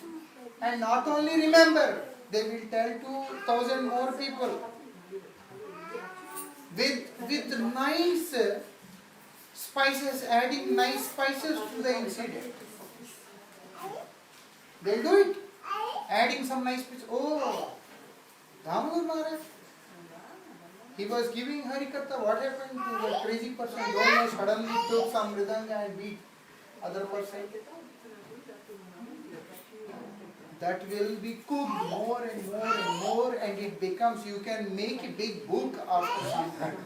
And not only remember, they will tell to 1,000 more people. With nice spices, adding nice spices to the incident. They'll do it. Adding some nice spices. Oh, Damodar Maharaj. He was giving Harikatha. What happened to the crazy person? Don't know, suddenly took some mridanga and beat other person. That will be cooked more and more and more, and it becomes, you can make a big book after some time.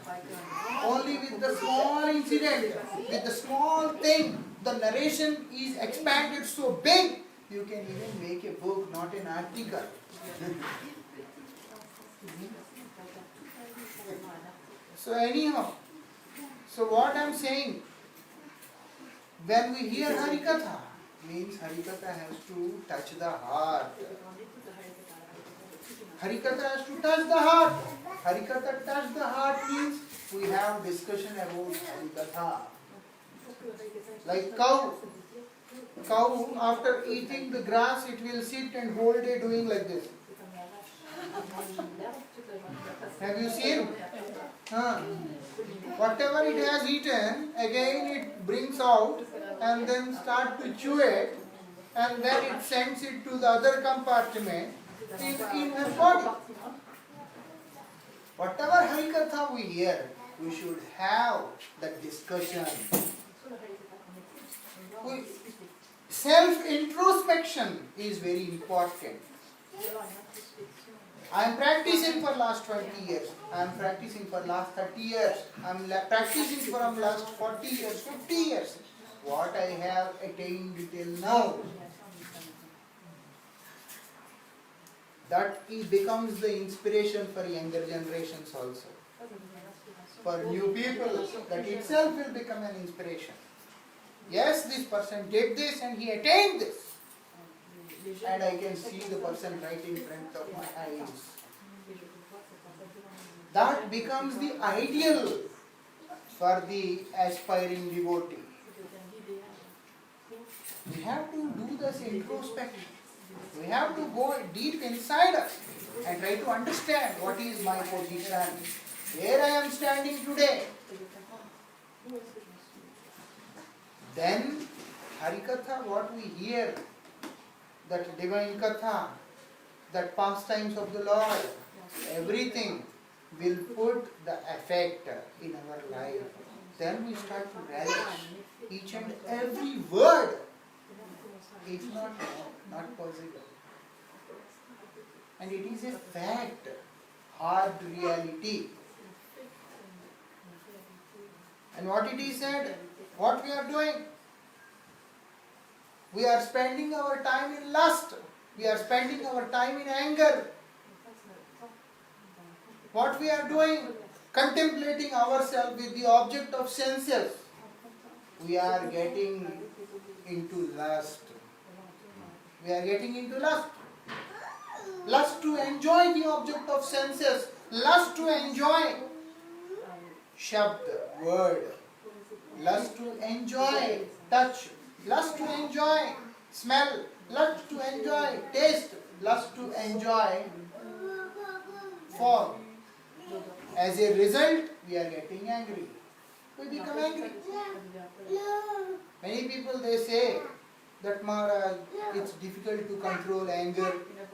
Only with the small incident, with the small thing, the narration is expanded so big, you can even make a book, not an article. So anyhow, so what I am saying, when we hear Harikatha, means Harikatha has to touch the heart. Harikatha has to touch the heart. Harikatha touch the heart means we have discussion about Harikatha. Like cow. Cow, after eating the grass, it will sit and whole day doing like this. Have you seen? Whatever it has eaten, again it brings out and then start to chew it, and then it sends it to the other compartment in her body. Whatever Harikatha we hear, we should have that discussion. Self-introspection is very important. I am practicing for last 20 years. I am practicing for last 30 years. I am practicing for last 40 years, 50 years. What I have attained till now. That becomes the inspiration for younger generations also. For new people, that itself will become an inspiration. Yes, this person did this and he attained this. And I can see the person right in front of my eyes. That becomes the ideal for the aspiring devotee. We have to do this introspection. We have to go deep inside us and try to understand what is my position, where I am standing today. Then, Harikatha, what we hear, that divine katha, that pastimes of the Lord, everything will put the effect in our life. Then we start to relish each and every word. If not possible. And it is a fact, hard reality. And what it is said, what we are doing? We are spending our time in lust. We are spending our time in anger. What we are doing? Contemplating ourselves with the object of senses. We are getting into lust. We are getting into lust. Lust to enjoy the object of senses. Lust to enjoy shabd, word. Lust to enjoy touch. Lust to enjoy smell. Lust to enjoy taste. Lust to enjoy form. As a result, we are getting angry. We become angry. Many people they say that Maharaj, it's difficult to control anger.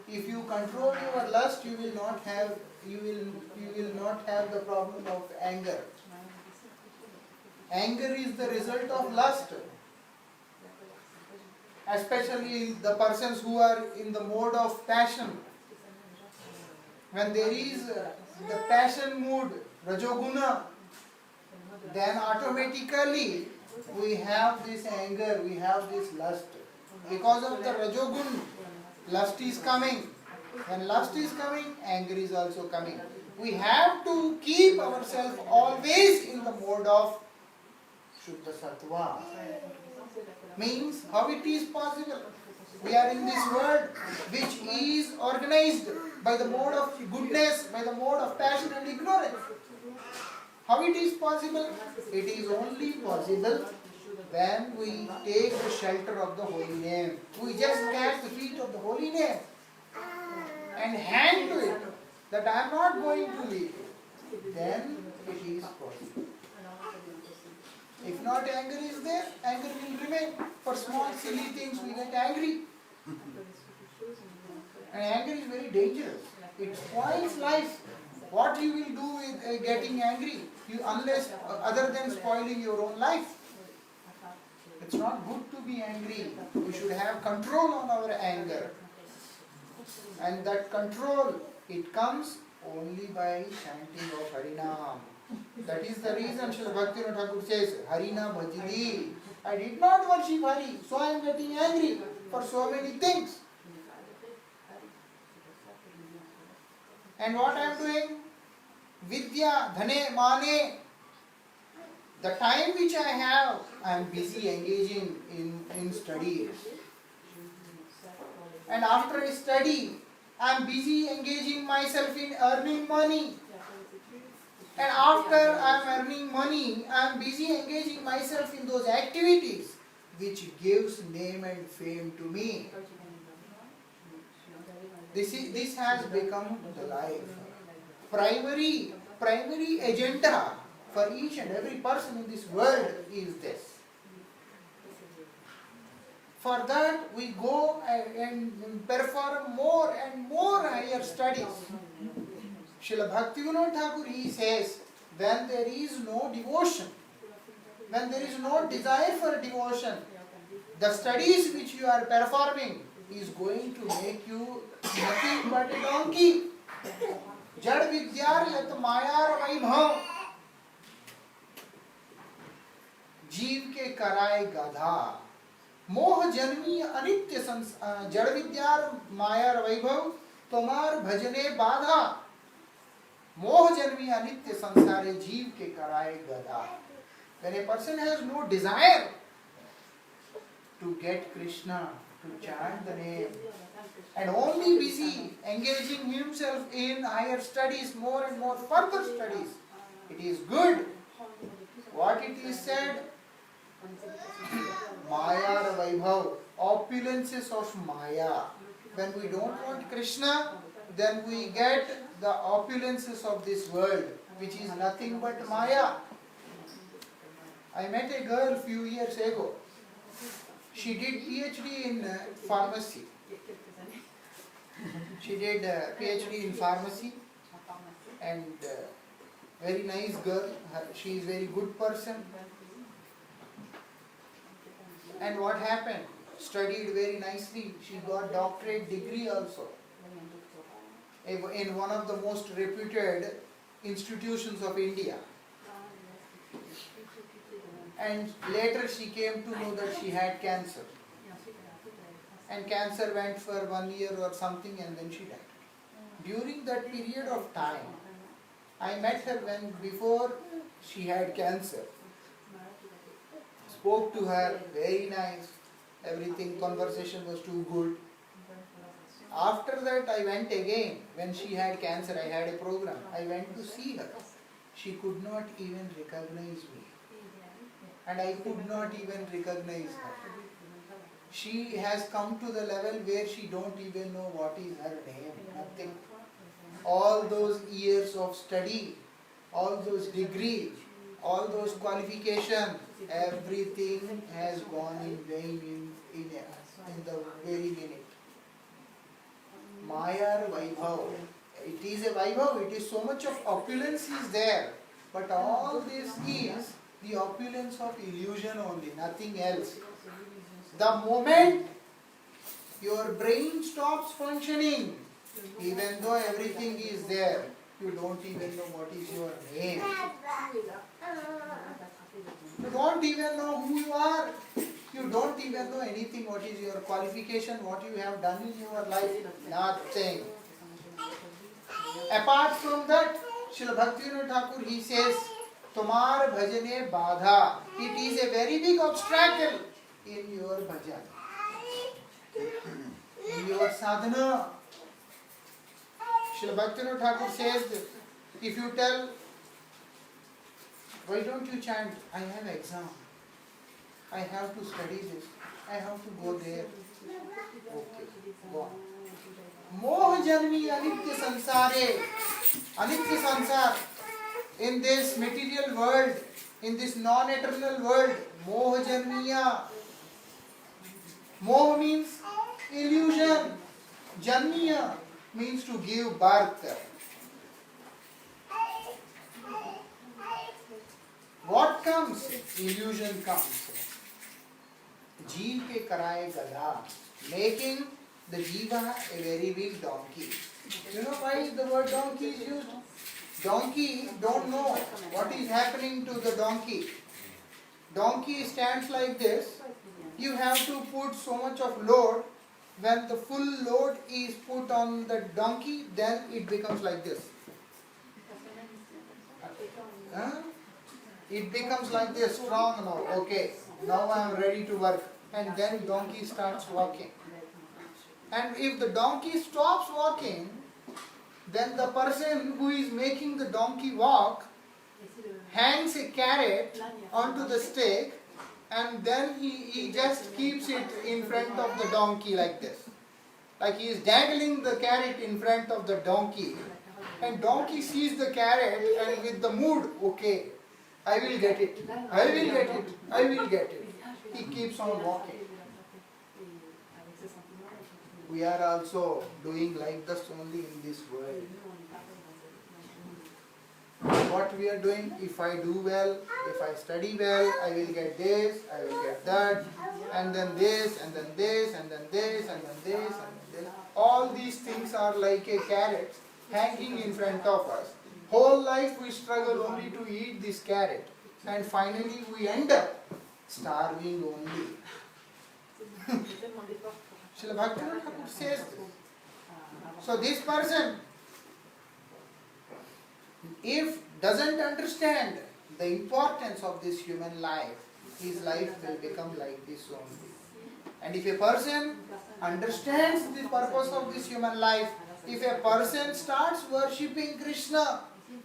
If you control your lust, you will not have the problem of anger. Anger is the result of lust. Especially the persons who are in the mode of passion. When there is the passion mood, Rajoguna, then automatically we have this anger, we have this lust. Because of the Rajogun, lust is coming. When lust is coming, anger is also coming. We have to keep ourselves always in the mode of Shuddha Sattva. Means how it is possible? We are in this world which is organized by the mode of goodness, by the mode of passion and ignorance. How it is possible? It is only possible when we take the shelter of the holy name. We just catch the feet of the holy name and hand to it that I am not going to leave. Then it is possible. If not, anger is there, anger will remain. For small silly things we get angry. And anger is very dangerous. It spoils life. What you will do with getting angry, unless other than spoiling your own life? It's not good to be angry. We should have control on our anger. And that control, it comes only by chanting of Harinam. That is the reason Srila Bhaktivinoda Thakur says, Harina Bhajili. I did not worship Hari, so I am getting angry for so many things. And what I am doing? Vidya, Dhane, Mane. The time which I have, I am busy engaging in studies. And after I study, I am busy engaging myself in earning money. And after I am earning money, I am busy engaging myself in those activities which gives name and fame to me. This has become the life. Primary agenda for each and every person in this world is this. For that we go and perform more and more higher studies. Srila Bhaktivinoda Thakur, he says, when there is no devotion, when there is no desire for devotion, the studies which you are performing is going to make you nothing but a donkey. Jad vidyar yat mayar vaibhav. जीव के कराए गाधा मोह जन्मी अनित्य जड़ विद्यार मायार वैभव तुम्हार भजने बाधा मोह जन्मी अनित्य संसारे जीव के कराए गधा. When a person has no desire to get Krishna, to chant the name, and only busy engaging himself in higher studies, more and more further studies, it is good. What it is said, Maya Vaibhav, opulences of Maya. When we don't want Krishna, then we get the opulences of this world, which is nothing but Maya. I met a girl few years ago. She did PhD in pharmacy. quelques années She did a PhD in pharmacy en pharmacie. and very nice girl. She is very good person. And what happened? Studied very nicely. She got doctorate degree also in one of the most reputed institutions of India. And later she came to know that she had cancer. And cancer went for 1 year or something and then she died. During that period of time, I met her when before she had cancer. Spoke to her, very nice, everything, conversation was too good. After that I went again, when she had cancer, I had a program. I went to see her. She could not even recognize me. And I could not even recognize her. She has come to the level where she don't even know what is her name, nothing. All those years of study, all those degrees, all those qualifications, everything has gone in vain in the very minute. Maya Vaibhav. It is a Vaibhav, it is so much of opulence is there. But all this is the opulence of illusion only, nothing else. The moment your brain stops functioning, even though everything is there, you don't even know what is your name. You don't even know who you are. You don't even know anything, what is your qualification, what you have done in your life. Nothing. Apart from that, Srila Bhaktivinoda Thakur, he says, Tomar bhajane badha. It is a very big obstacle in your bhajan, in your sadhana. Srila Bhaktivinoda Thakur says, if you tell, why don't you chant, I have exam, I have to study this, I have to go there. Okay, go on. Moh janmi anitya sansare, anitya sansar, in this material world, in this non-eternal world, moh janmiya. Moh means illusion, janmiya means to give birth. What comes? Illusion comes. Jeev ke karaye gada, making the jiva a very big donkey. You know why the word donkey is used? Donkey don't know what is happening to the donkey. Donkey stands like this. You have to put so much of load. When the full load is put on the donkey, then it becomes like this. Huh? It becomes like this, strong now. Okay, now I am ready to work. And then donkey starts walking. And if the donkey stops walking, then the person who is making the donkey walk hangs a carrot onto the stake and then he just keeps it in front of the donkey like this. Like he is dangling the carrot in front of the donkey. And donkey sees the carrot and with the mood, okay, I will get it, I will get it, I will get it. He keeps on walking. We are also doing like this only in this world. What we are doing, if I do well, if I study well, I will get this, I will get that, and then this, and then this, and then this, and then this, and then this. All these things are like a carrot hanging in front of us. Whole life we struggle only to eat this carrot, and finally we end up starving only. Srila Bhaktivinoda Thakur says this. So this person, if doesn't understand the importance of this human life, his life will become like this only. And if a person understands the purpose of this human life, if a person starts worshipping Krishna,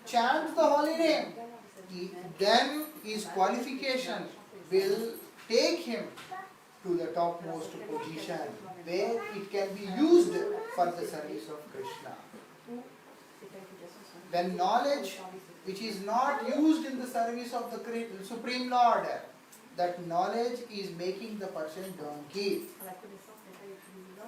chants the holy name, then his qualification will take him to the topmost position where it can be used for the service of Krishna. When knowledge which is not used in the service of the Supreme Lord, that knowledge is making the person donkey.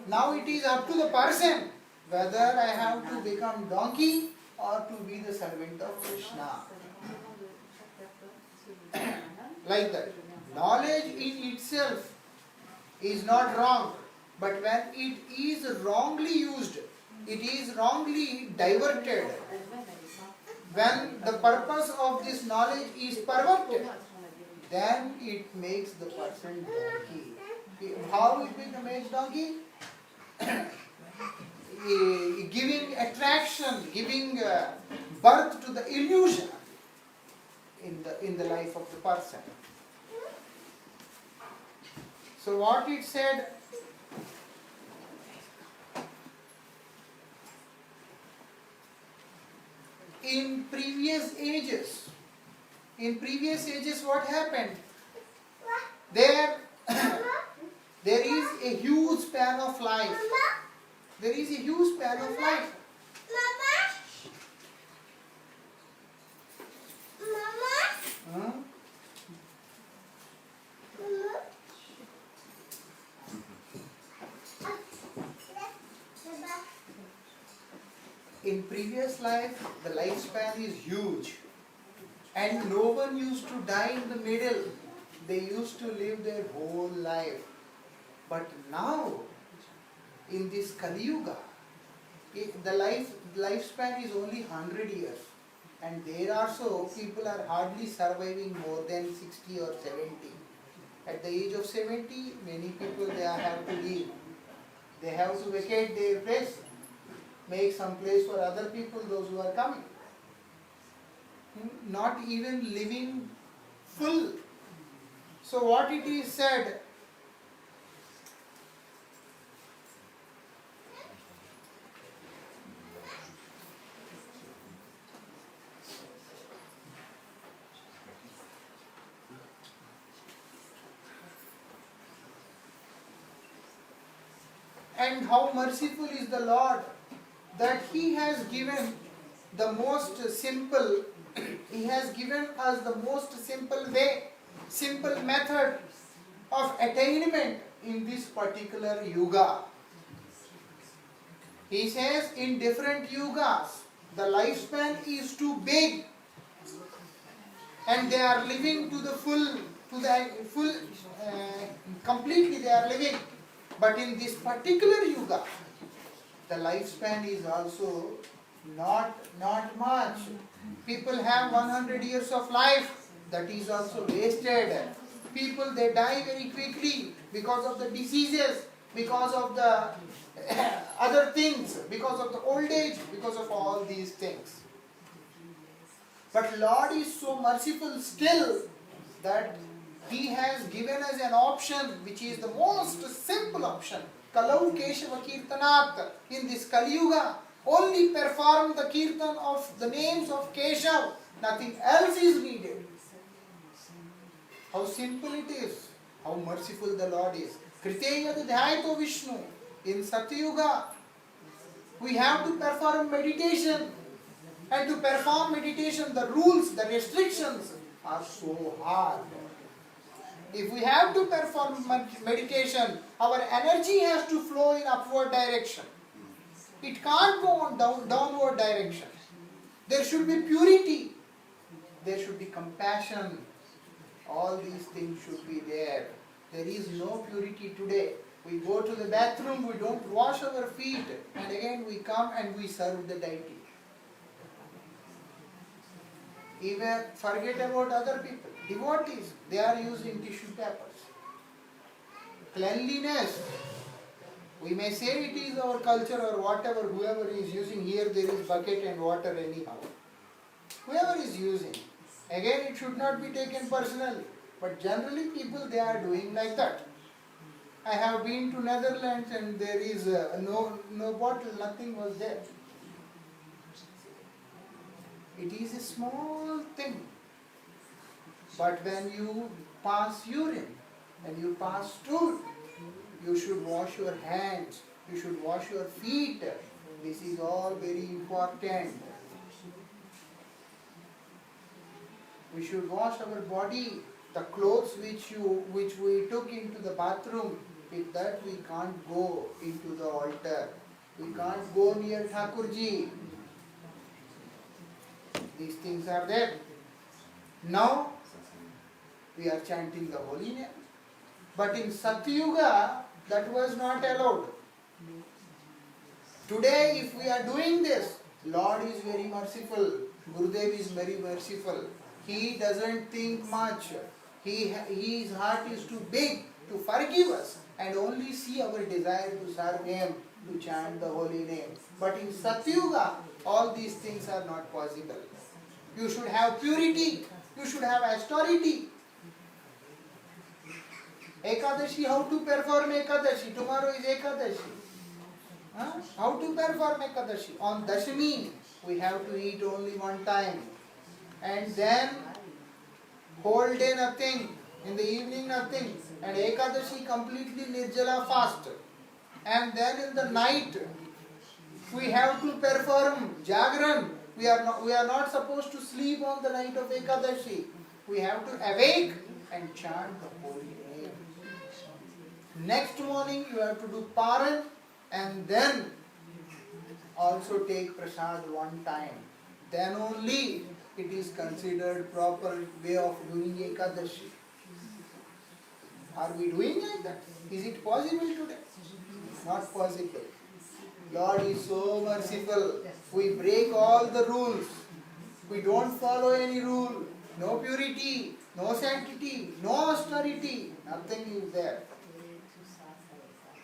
Now it is up to the person whether I have to become donkey or to be the servant of Krishna. Like that. Knowledge in itself is not wrong, but when it is wrongly used, it is wrongly diverted. When the purpose of this knowledge is perverted, then it makes the person donkey. How it makes donkey? Giving attraction, giving birth to the illusion in the life of the person. So what it said, in previous ages what happened? There is a huge span of life. There is a huge span of life. Huh? In previous life, the lifespan is huge, and no one used to die in the middle. They used to live their whole life. But now, in this Kali Yuga, the lifespan is only 100 years, and there also people are hardly surviving more than 60 or 70. At the age of 70, many people they have to leave. They have to vacate their place, make some place for other people, those who are coming. Not even living full. So what it is said, and how merciful is the Lord that He has given the most simple, He has given us the most simple way, simple method of attainment in this particular yuga. He says in different yugas, the lifespan is too big and they are living to the full, completely they are living. But in this particular yuga, the lifespan is also not much. People have 100 years of life, that is also wasted. People, they die very quickly because of the diseases, because of the other things, because of the old age, because of all these things. But Lord is so merciful still that He has given us an option which is the most simple option. Kalau Keshava Kirtanat. In this Kali Yuga, only perform the Kirtan of the names of Keshav. Nothing else is needed. How simple it is. How merciful the Lord is. Kriteyad Dhyaito Vishnu. In Satyuga, we have to perform meditation. And to perform meditation, the rules, the restrictions are so hard. If we have to perform meditation, our energy has to flow in upward direction. It can't go on downward direction. There should be purity. There should be compassion. All these things should be there. There is no purity today. We go to the bathroom, we don't wash our feet, and again we come and we serve the deity. Even forget about other people. Devotees, they are using tissue papers. Cleanliness, we may say it is our culture or whatever, whoever is using here, there is bucket and water anyhow. Whoever is using, again it should not be taken personally, but generally people they are doing like that. I have been to Netherlands and there is no bottle, nothing was there. It is a small thing. But when you pass urine and you pass stool, you should wash your hands, you should wash your feet. This is all very important. We should wash our body. The clothes which we took into the bathroom, with that we can't go into the altar. We can't go near Thakurji. These things are there. Now we are chanting the holy name. But in Satyuga, that was not allowed. Today, if we are doing this, Lord is very merciful. Gurudev is very merciful. He doesn't think much. His heart is too big to forgive us and only see our desire to serve Him, to chant the holy name. But in Satyuga, all these things are not possible. You should have purity. You should have austerity. Ekadashi, how to perform Ekadashi? Tomorrow is Ekadashi. How to perform Ekadashi? On Dashami, we have to eat only one time. And then, whole day nothing. In the evening nothing. And Ekadashi completely Nirjala fast. And then in the night, we have to perform Jagran. We are not supposed to sleep on the night of Ekadashi. We have to awake and chant the holy name. Next morning you have to do Paran and then also take prasad one time. Then only it is considered proper way of doing Ekadashi. Are we doing like that? Is it possible today? Not possible. Lord is so merciful. We break all the rules. We don't follow any rule. No purity, no sanctity, no austerity. Nothing is there.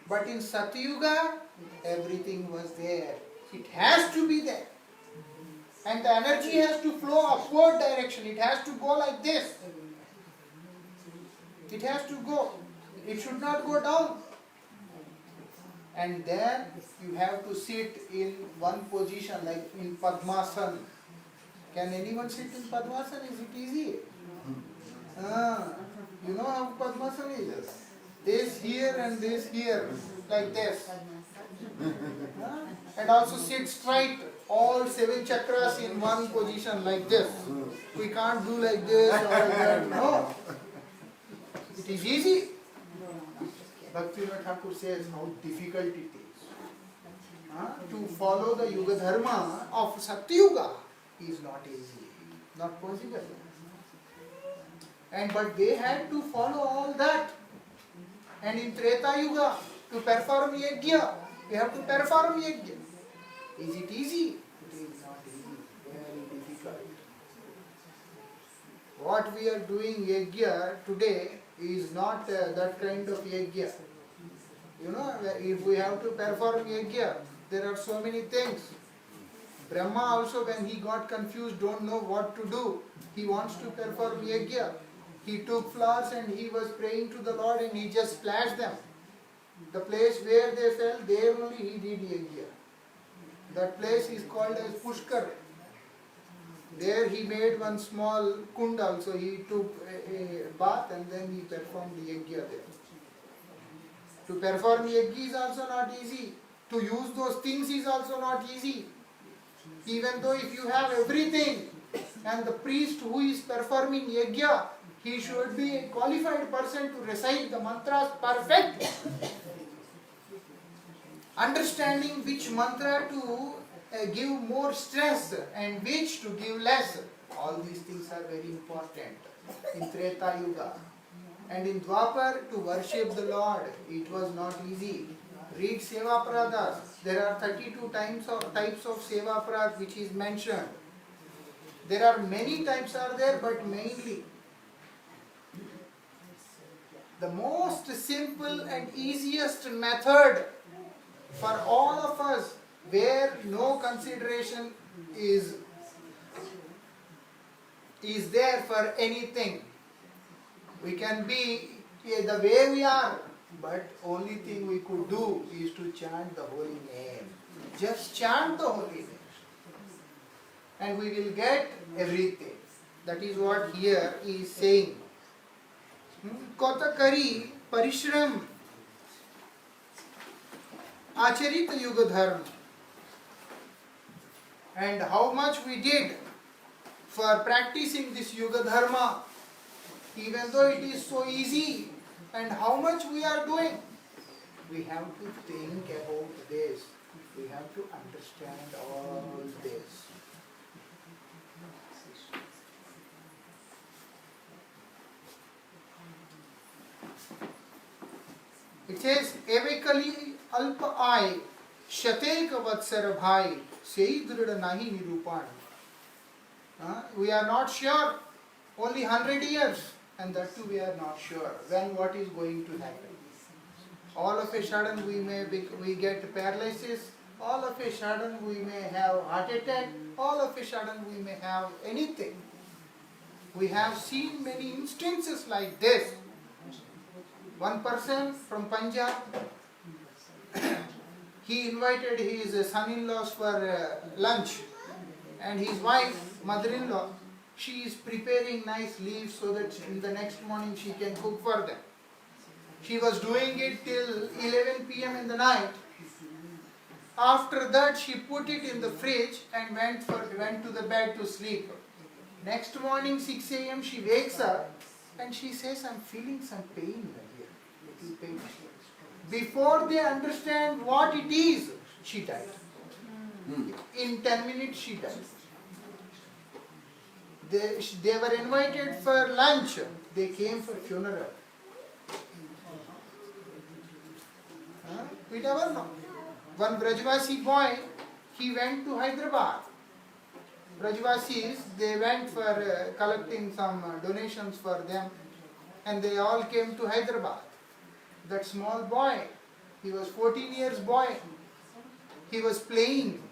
But in Satyuga, everything was there. It has to be there. And the energy has to flow upward direction. It has to go like this. It has to go. It should not go down. And then you have to sit in one position like in Padmasana. Can anyone sit in Padmasana? Is it easy? You know how Padmasana is? This here and this here, like this. And also sit straight, all 7 chakras in one position like this. We can't do like this or like that. No. It is easy. Bhaktivinoda Thakur says how difficult it is. To follow the Yuga Dharma of Satyuga is not easy. Not possible. But they had to follow all that. And in Treta Yuga, to perform yajna, we have to perform yajna. Is it easy? It is not easy. Very difficult. What we are doing yajna today is not that kind of yajna. You know, if we have to perform yajna, there are so many things. Brahma also, when he got confused, don't know what to do. He wants to perform yajna. He took flowers and he was praying to the Lord and he just splashed them. The place where they fell, there only he did yajna. That place is called as Pushkar. There he made one small kund also. He took a bath and then he performed the yajna there. To perform yajna is also not easy. To use those things is also not easy. Even though if you have everything and the priest who is performing yajna, he should be a qualified person to recite the mantras perfect. Understanding which mantra to give more stress and which to give less. All these things are very important in Treta Yuga. And in Dwapar, to worship the Lord, it was not easy. Read Seva Pradas. There are 32 types of Seva Prad which is mentioned. There are many types are there, but mainly the most simple and easiest method for all of us, where no consideration is there for anything. We can be the way we are, but only thing we could do is to chant the holy name. Just chant the holy name. And we will get everything. That is what here he is saying. Kotakari Parishram Acharita Yuga Dharma. And how much we did for practicing this Yuga Dharma, even though it is so easy, and how much we are doing. We have to think about this. We have to understand all this. It says, Evekali alpa ai, shatek vatsar bhai, sei dृढ़ nahi nirupan. We are not sure, only 100 years, and that too we are not sure when what is going to happen. All of a sudden we get paralysis, all of a sudden we may have heart attack, all of a sudden we may have anything. We have seen many instances like this. One person from Punjab, he invited his son-in-laws for lunch, and his wife, mother-in-law, she is preparing nice leaves so that in the next morning she can cook for them. She was doing it till 11 p.m. in the night. After that she put it in the fridge and went to the bed to sleep. Next morning 6 a.m. she wakes up and she says, I'm feeling some pain here, little pain. Before they understand what it is, she died. In 10 minutes she died. They were invited for lunch. They came for funeral. We never know. One Brajvasi boy, he went to Hyderabad. Brajvasis, they went for collecting some donations for them, and they all came to Hyderabad. That small boy, he was 14 years boy, he was playing,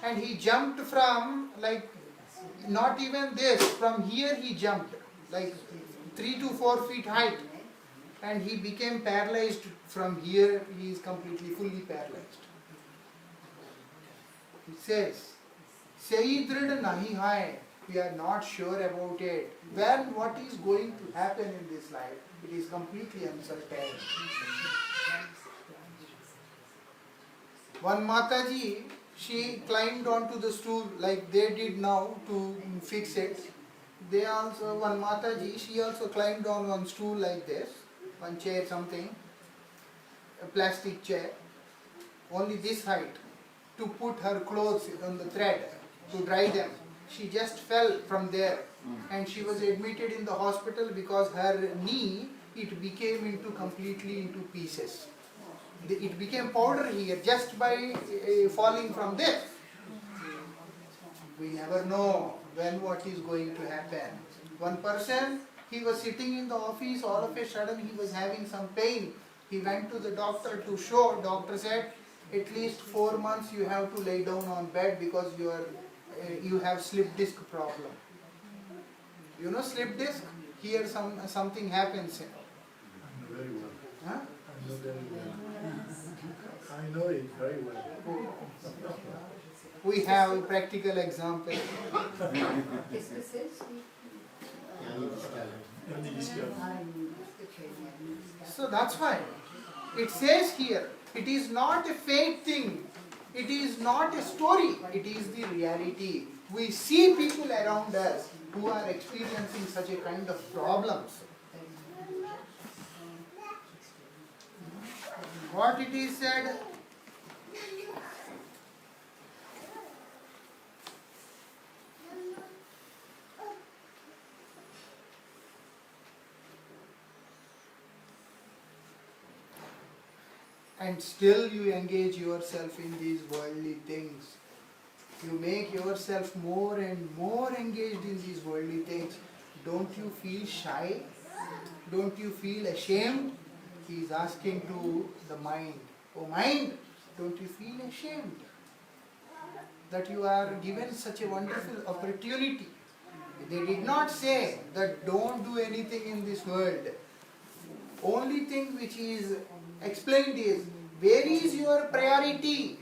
and he jumped from, like, not even this, from here he jumped, like 3 to 4 feet height, and he became paralyzed from here. He is completely, fully paralyzed. It says, Sei dृढ़ nahi hai, we are not sure about it. When what is going to happen in this life, it is completely uncertain. One Mataji, she climbed onto the stool like they did now to fix it. They also, one Mataji, she also climbed on one stool like this, one chair something, a plastic chair, only this height, to put her clothes on the thread to dry them. She just fell from there and she was admitted in the hospital because her knee, it became completely into pieces. It became powder here just by falling from this. We never know when what is going to happen. One person, he was sitting in the office, all of a sudden he was having some pain. He went to the doctor to show. Doctor said, at least 4 months you have to lay down on bed because you have slip disc problem. You know slip disc? Here something happens. Very well. Huh? I know very well. I know it very well. We have a practical example. Qu'est-ce que c'est? So that's why it says here, it is not a fake thing. It is not a story. It is the reality. We see people around us who are experiencing such a kind of problems. What it is said, and still you engage yourself in these worldly things. You make yourself more and more engaged in these worldly things. Don't you feel shy? Don't you feel ashamed? He is asking to the mind. Oh mind, don't you feel ashamed that you are given such a wonderful opportunity? They did not say that don't do anything in this world. Only thing which is explained is, where is your priority?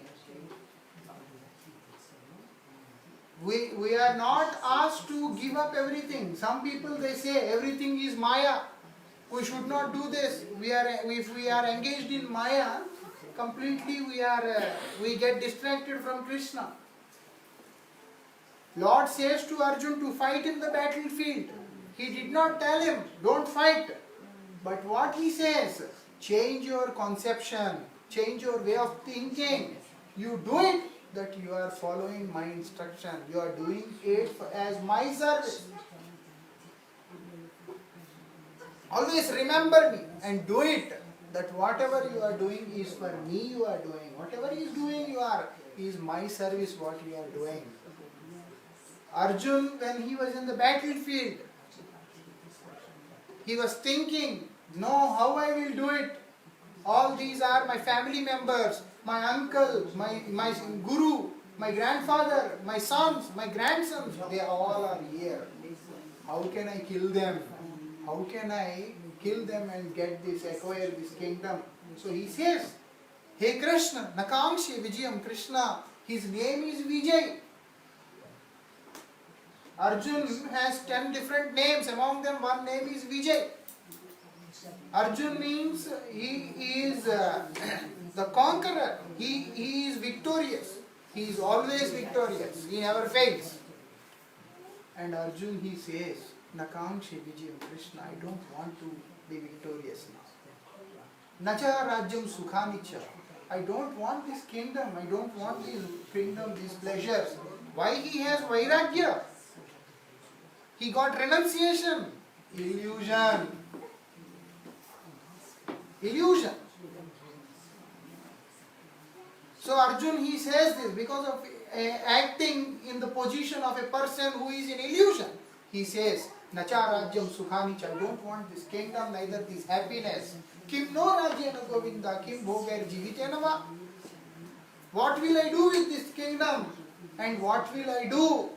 We are not asked to give up everything. Some people, they say everything is Maya. We should not do this. If we are engaged in Maya, completely we get distracted from Krishna. Lord says to Arjun to fight in the battlefield. He did not tell him, don't fight. But what he says, change your conception, change your way of thinking. You do it, that you are following my instruction. You are doing it as my service. Always remember me and do it. That whatever you are doing is for me you are doing. Whatever he is doing is my service what you are doing. Arjun, when he was in the battlefield, he was thinking, no, how I will do it. All these are my family members, my uncle, my guru, my grandfather, my sons, my grandsons, they all are here. How can I kill them? How can I kill them and acquire this kingdom? So he says, Hey Krishna, Nakamshi Vijayam Krishna, his name is Vijay. Arjun has 10 different names, among them one name is Vijay. Arjun means he is the conqueror, he is victorious, he is always victorious, he never fails. And Arjun he says, Nakamshi Vijayam Krishna, I don't want to be victorious now. Nacha Rajyam Sukhanicha, I don't want this kingdom, I don't want this kingdom, these pleasures. Why he has Vairagya? He got renunciation, illusion. Illusion. So Arjun he says this because of acting in the position of a person who is in illusion. He says, Nacha Rajyam Sukhanicha, I don't want this kingdom, neither this happiness. Kim no Rajyena Govinda, Kim Bhoger Jivitenava. What will I do with this kingdom? And what will I do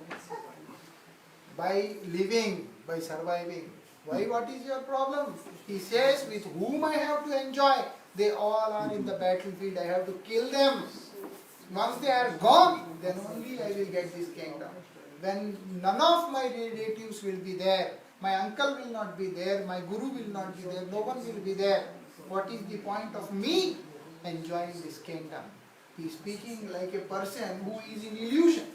by living, by surviving? Why, what is your problem? He says, with whom I have to enjoy, they all are in the battlefield, I have to kill them. Once they are gone, then only I will get this kingdom. When none of my relatives will be there, my uncle will not be there, my guru will not be there, no one will be there. What is the point of me enjoying this kingdom? He is speaking like a person who is in illusion.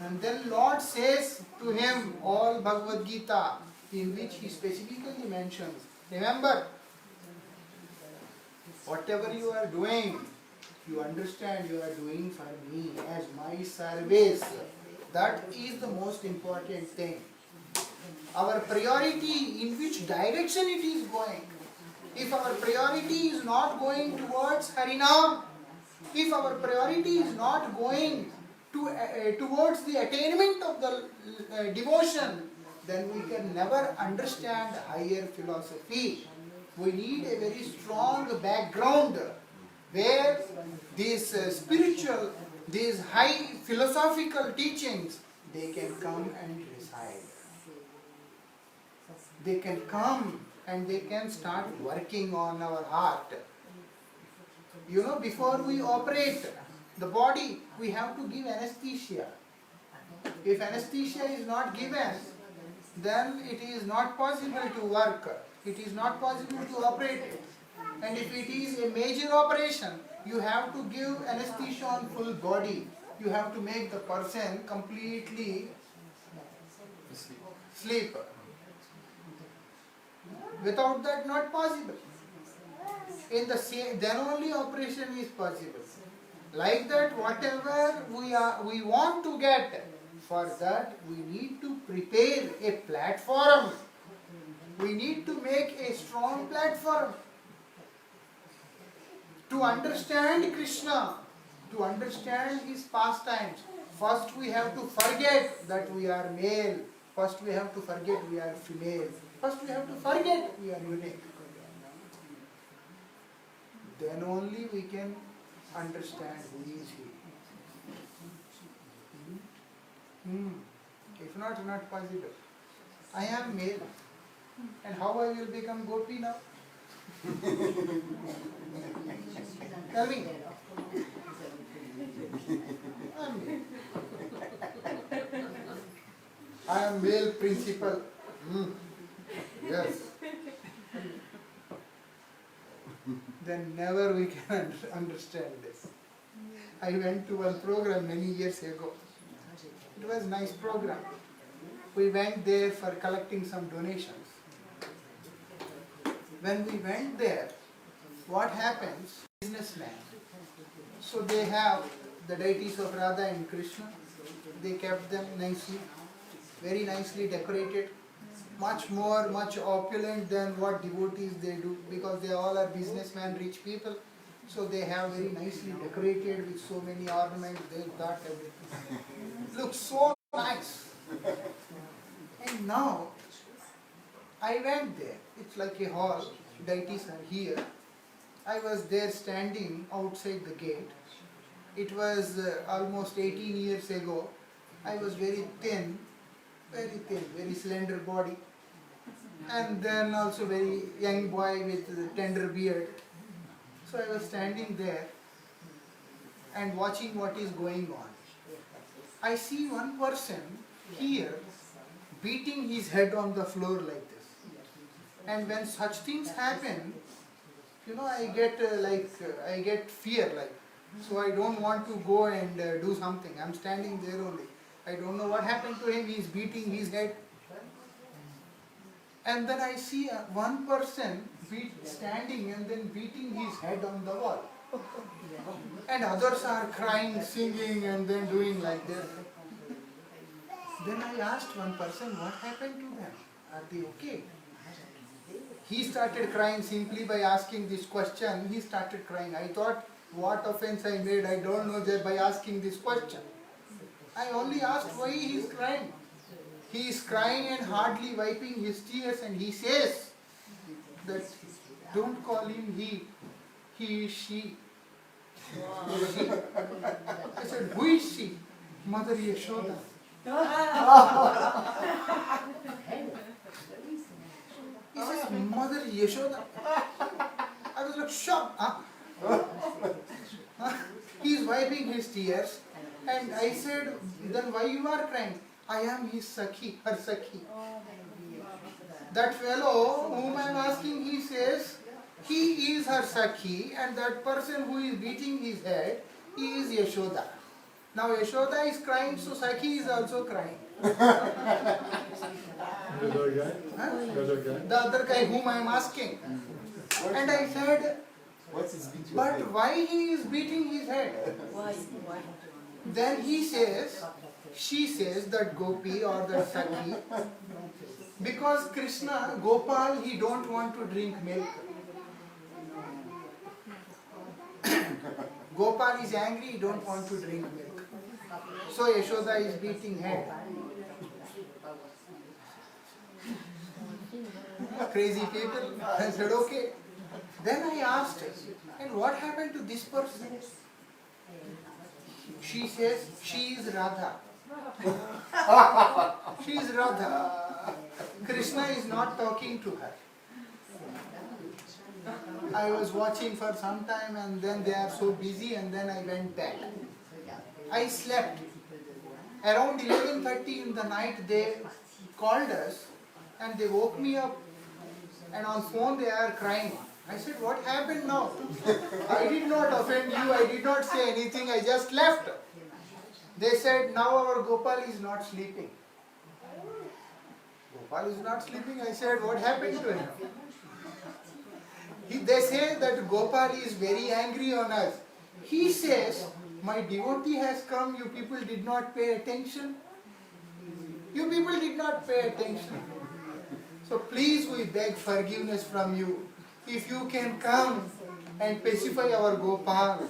And then Lord says to him all Bhagavad Gita, in which he specifically mentions, remember, whatever you are doing, you understand you are doing for me as my service. That is the most important thing. Our priority, in which direction it is going. If our priority is not going towards Harinam, if our priority is not going towards the attainment of the devotion, then we can never understand higher philosophy. We need a very strong background where these spiritual, these high philosophical teachings, they can come and reside. They can come and they can start working on our heart. You know, before we operate the body, we have to give anesthesia. If anesthesia is not given, then it is not possible to work. It is not possible to operate it. And if it is a major operation, you have to give anesthesia on full body. You have to make the person completely sleep. Without that, not possible. In the same, then only operation is possible. Like that, whatever we want to get, for that we need to prepare a platform. We need to make a strong platform. To understand Krishna, to understand his pastimes, first we have to forget that we are male. First we have to forget we are female. First we have to forget we are unique. Then only we can understand who is he. If not, not possible. I am male. And how I will become Gopi now? Tell me. I am male principal. Yes. Then never we can understand this. I went to one program many years ago. It was a nice program. We went there for collecting some donations. when we went there, what happens? Businessmen. So they have the deities of Radha and Krishna. They kept them nicely, very nicely decorated, much opulent than what devotees they do, because they all are businessmen, rich people. So they have very nicely decorated with so many ornaments. They got everything. Looks so nice. And now I went there. It's like a hall. Deities are here. I was there standing outside the gate. It was almost 18 years ago. I was very thin, very slender body. And then also very young boy with a tender beard. So I was standing there and watching what is going on. I see one person here beating his head on the floor like this. And when such things happen, I get fear like. So I don't want to go and do something. I'm standing there only. I don't know what happened to him. He's beating his head. And then I see one person standing and then beating his head on the wall. And others are crying, singing and then doing like this. Then I asked one person, what happened to them? Are they okay? He started crying simply by asking this question. He started crying. I thought, what offense I made? I don't know that by asking this question. I only asked why he is crying. He is crying and hardly wiping his tears, and he says that don't call him he is she. She. I said, who is she? Mother Yashoda. He says, Mother Yashoda. I was like, shocked. He is wiping his tears, and I said, then why you are crying? I am his Sakhi, her Sakhi. That fellow whom I am asking, he says, he is her Sakhi, and that person who is beating his head, he is Yashoda. Now Yashoda is crying, so Sakhi is also crying. The other guy? Huh? The other guy? The other guy whom I am asking. And I said, What's his beat? but why he is beating his head? Then he says, she says that Gopi or that Sakhi, because Krishna, Gopal, he don't want to drink milk. Gopal is angry, he don't want to drink milk. So Yashoda is beating head. Crazy people. I said, okay. Then I asked her, and what happened to this person? She says, she is Radha. She is Radha. Krishna is not talking to her. I was watching for some time, and then they are so busy, and then I went back. I slept. Around 11:30 in the night they called us and they woke me up, and on phone they are crying. I said, what happened now? I did not offend you, I did not say anything, I just left. They said, now our Gopal is not sleeping. Gopal is not sleeping. I said, what happened to him? They say that Gopal is very angry on us. He says, my devotee has come, you people did not pay attention. You people did not pay attention. So please we beg forgiveness from you. If you can come and pacify our Gopal.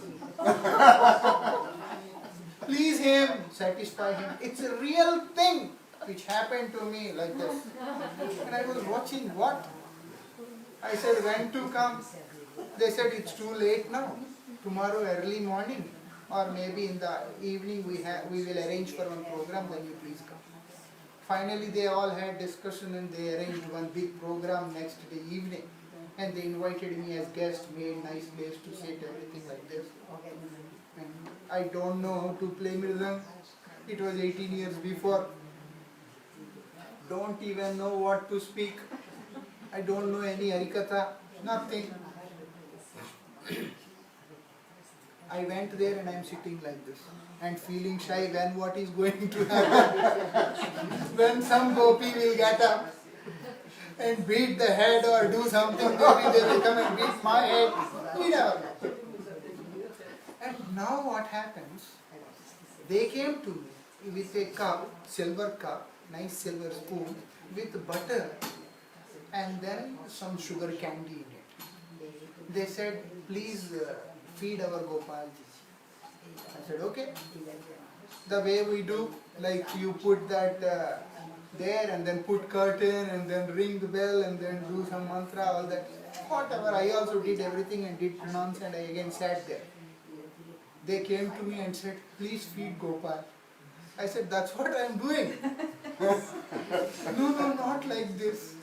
Please him, satisfy him. It's a real thing which happened to me like this. And I was watching what? I said, when to come? They said, it's too late now. Tomorrow early morning or maybe in the evening we will arrange for one program, then you please come. Finally they all had discussion and they arranged one big program next day evening. And they invited me as guest, made nice place to sit, everything like this. And I don't know how to play mridang. It was 18 years before. Don't even know what to speak. I don't know any harikatha, nothing. I went there and I am sitting like this and feeling shy when what is going to happen. When some gopi will get up. and beat the head or do something. Maybe they will come and beat my head. We never know. And now what happens? They came to me with a cup, silver cup, nice silver spoon with butter and then some sugar candy in it. They said, please feed our Gopalji. I said, okay. The way we do, like you put that there and then put curtain and then ring the bell and then do some mantra, all that. Whatever, I also did everything and did pronounce and I again sat there. They came to me and said, please feed Gopal. I said, that's what I am doing. No, not like this.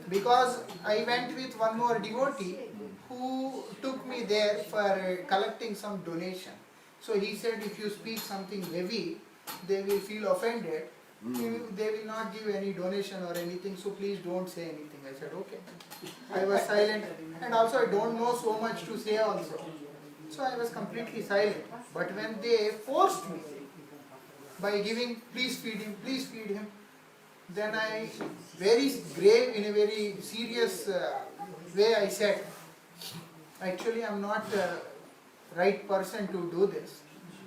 Because I went with one more devotee who took me there for collecting some donation. So he said, if you speak something heavy, they will feel offended. They will not give any donation or anything, so please don't say anything. I said, okay. I was silent, and also I don't know so much to say also. So I was completely silent. But when they forced me by giving, please feed him, then I, very grave, in a very serious way, I said, actually I am not the right person to do this.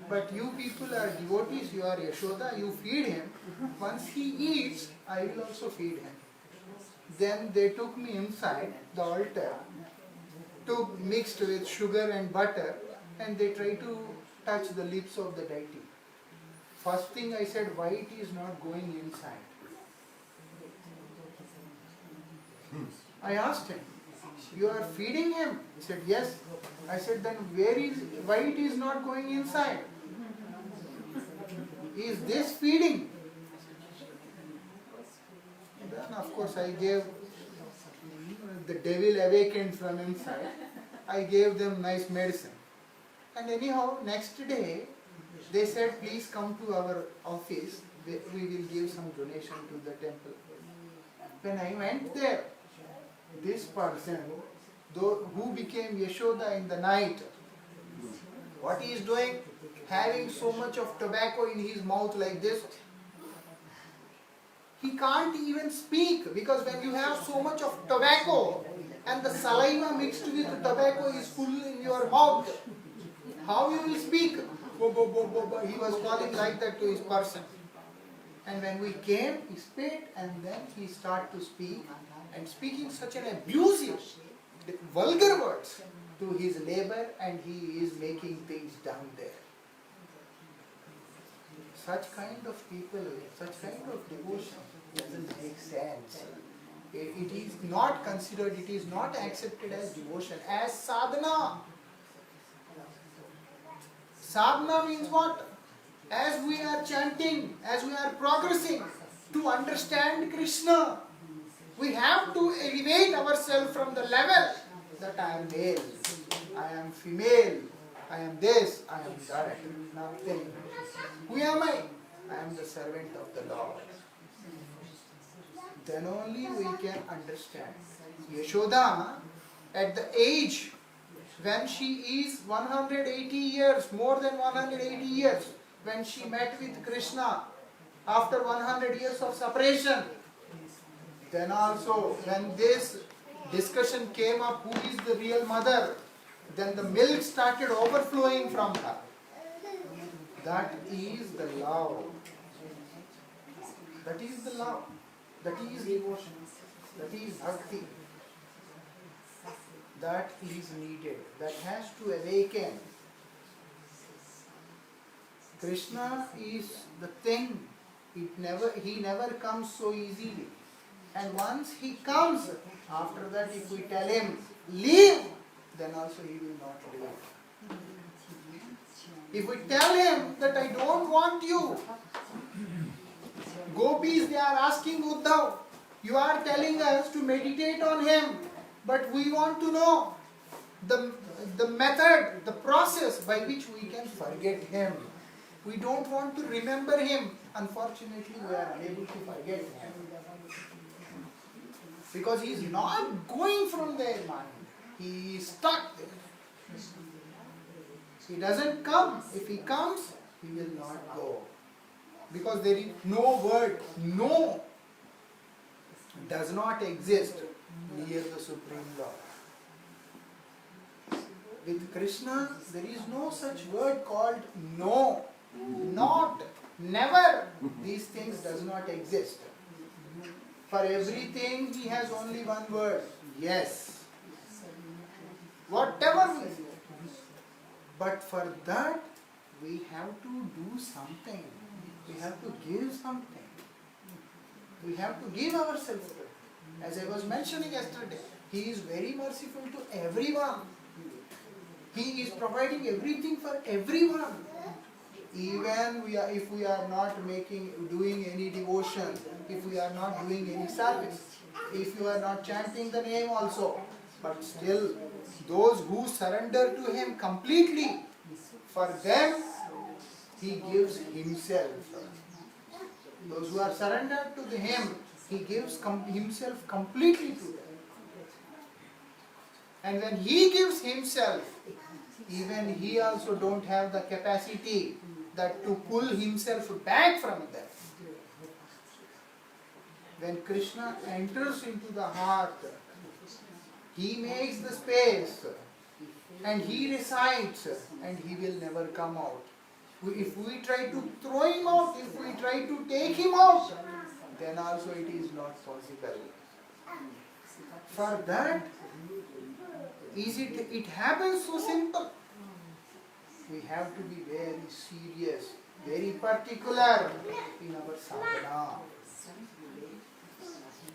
But you people are devotees, you are Yashoda, you feed him. Once he eats, I will also feed him. Then they took me inside the altar, mixed with sugar and butter, and they tried to touch the lips of the deity. First thing I said, why it is not going inside? I asked him, you are feeding him? He said, yes. I said, then why it is not going inside? Is this feeding? Then of course I gave, the devil awakened from inside. I gave them nice medicine. And anyhow, next day, they said, please come to our office, we will give some donation to the temple. When I went there, this person, who became Yashoda in the night, what he is doing? Having so much of tobacco in his mouth like this. He can't even speak, because when you have so much of tobacco and the saliva mixed with the tobacco is full in your mouth, how you will speak? Bo, bo, bo, bo, bo. He was calling like that to his person. And when we came, he spit and then he started to speak, and speaking such an abusive, vulgar words to his labor, and he is making things down there. Such kind of people, such kind of devotion doesn't make sense. It is not considered, it is not accepted as devotion, as sadhana. Sadhana means what? As we are chanting, as we are progressing to understand Krishna, we have to elevate ourselves from the level that I am male, I am female, I am this, I am that, nothing. Who am I? I am the servant of the Lord. Then only we can understand. Yashoda, at the age when she is 180 years, more than 180 years, when she met with Krishna, after 100 years of separation, then also when this discussion came up, who is the real mother, then the milk started overflowing from her. That is the love. That is the love. That is devotion. That is bhakti. That is needed. That has to awaken. Krishna is the thing. He never comes so easily. And once he comes, after that if we tell him, leave, then also he will not leave. If we tell him that I don't want you, gopis, they are asking Uddhav, you are telling us to meditate on him, but we want to know the method, the process by which we can forget him. We don't want to remember him. Unfortunately, we are unable to forget him. Because he is not going from their mind. He is stuck there. He doesn't come. If he comes, he will not go. Because there is no word, no. does not exist near the Supreme Lord. With Krishna, there is no such word called no, not, never. These things does not exist. For everything, he has only one word, yes. Whatever we do. But for that, we have to do something. We have to give something. We have to give ourselves to it. As I was mentioning yesterday, he is very merciful to everyone. He is providing everything for everyone. Even if we are not doing any devotion, if we are not doing any service, if you are not chanting the name also, but still, those who surrender to him completely, for them, he gives himself. Those who are surrendered to him, he gives himself completely to them. And when he gives himself, even he also don't have the capacity that to pull himself back from them. When Krishna enters into the heart, he makes the space and he resides and he will never come out. If we try to throw him out, if we try to take him out, then also it is not possible. For that, it happens so simple. We have to be very serious, very particular in our sadhana.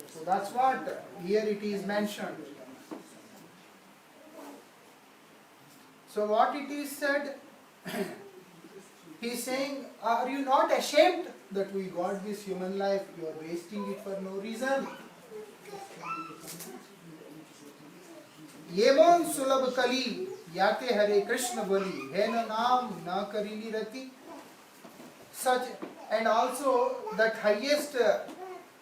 So that's what here it is mentioned. So what it is said, he is saying, are you not ashamed that we got this human life? You are wasting it for no reason. Yevan sulabh kali yate Hare Krishna boli hai na naam na karini rati. Such, and also that highest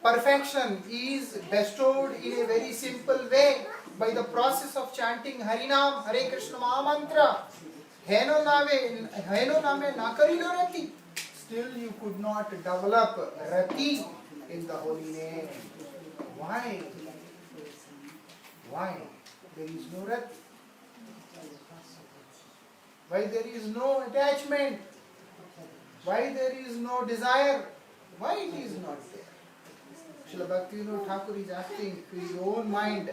perfection is bestowed in a very simple way by the process of chanting Harinam, Hare Krishna Mahamantra. Heno name na karino rati. Still you could not develop rati in the holy name. Why? Why? There is no rati. Why there is no attachment? Why there is no desire? Why it is not there? Srila Bhaktivinoda Thakur is asking to his own mind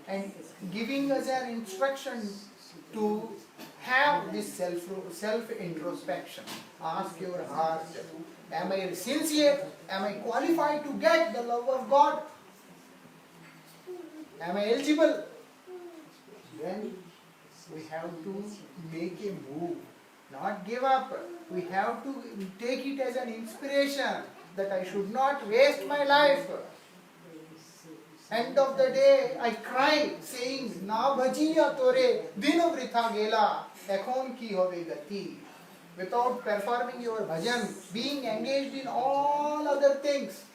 and giving us an instruction to have this self-introspection. Ask your heart, am I sincere? Am I qualified to get the love of God? Am I eligible? Then we have to make a move, not give up. We have to take it as an inspiration that I should not waste my life. End of the day, I cry saying, Na bhajiya tore dino vritha gela, ekhon ki hobe gati. Without performing your bhajan, being engaged in all other things.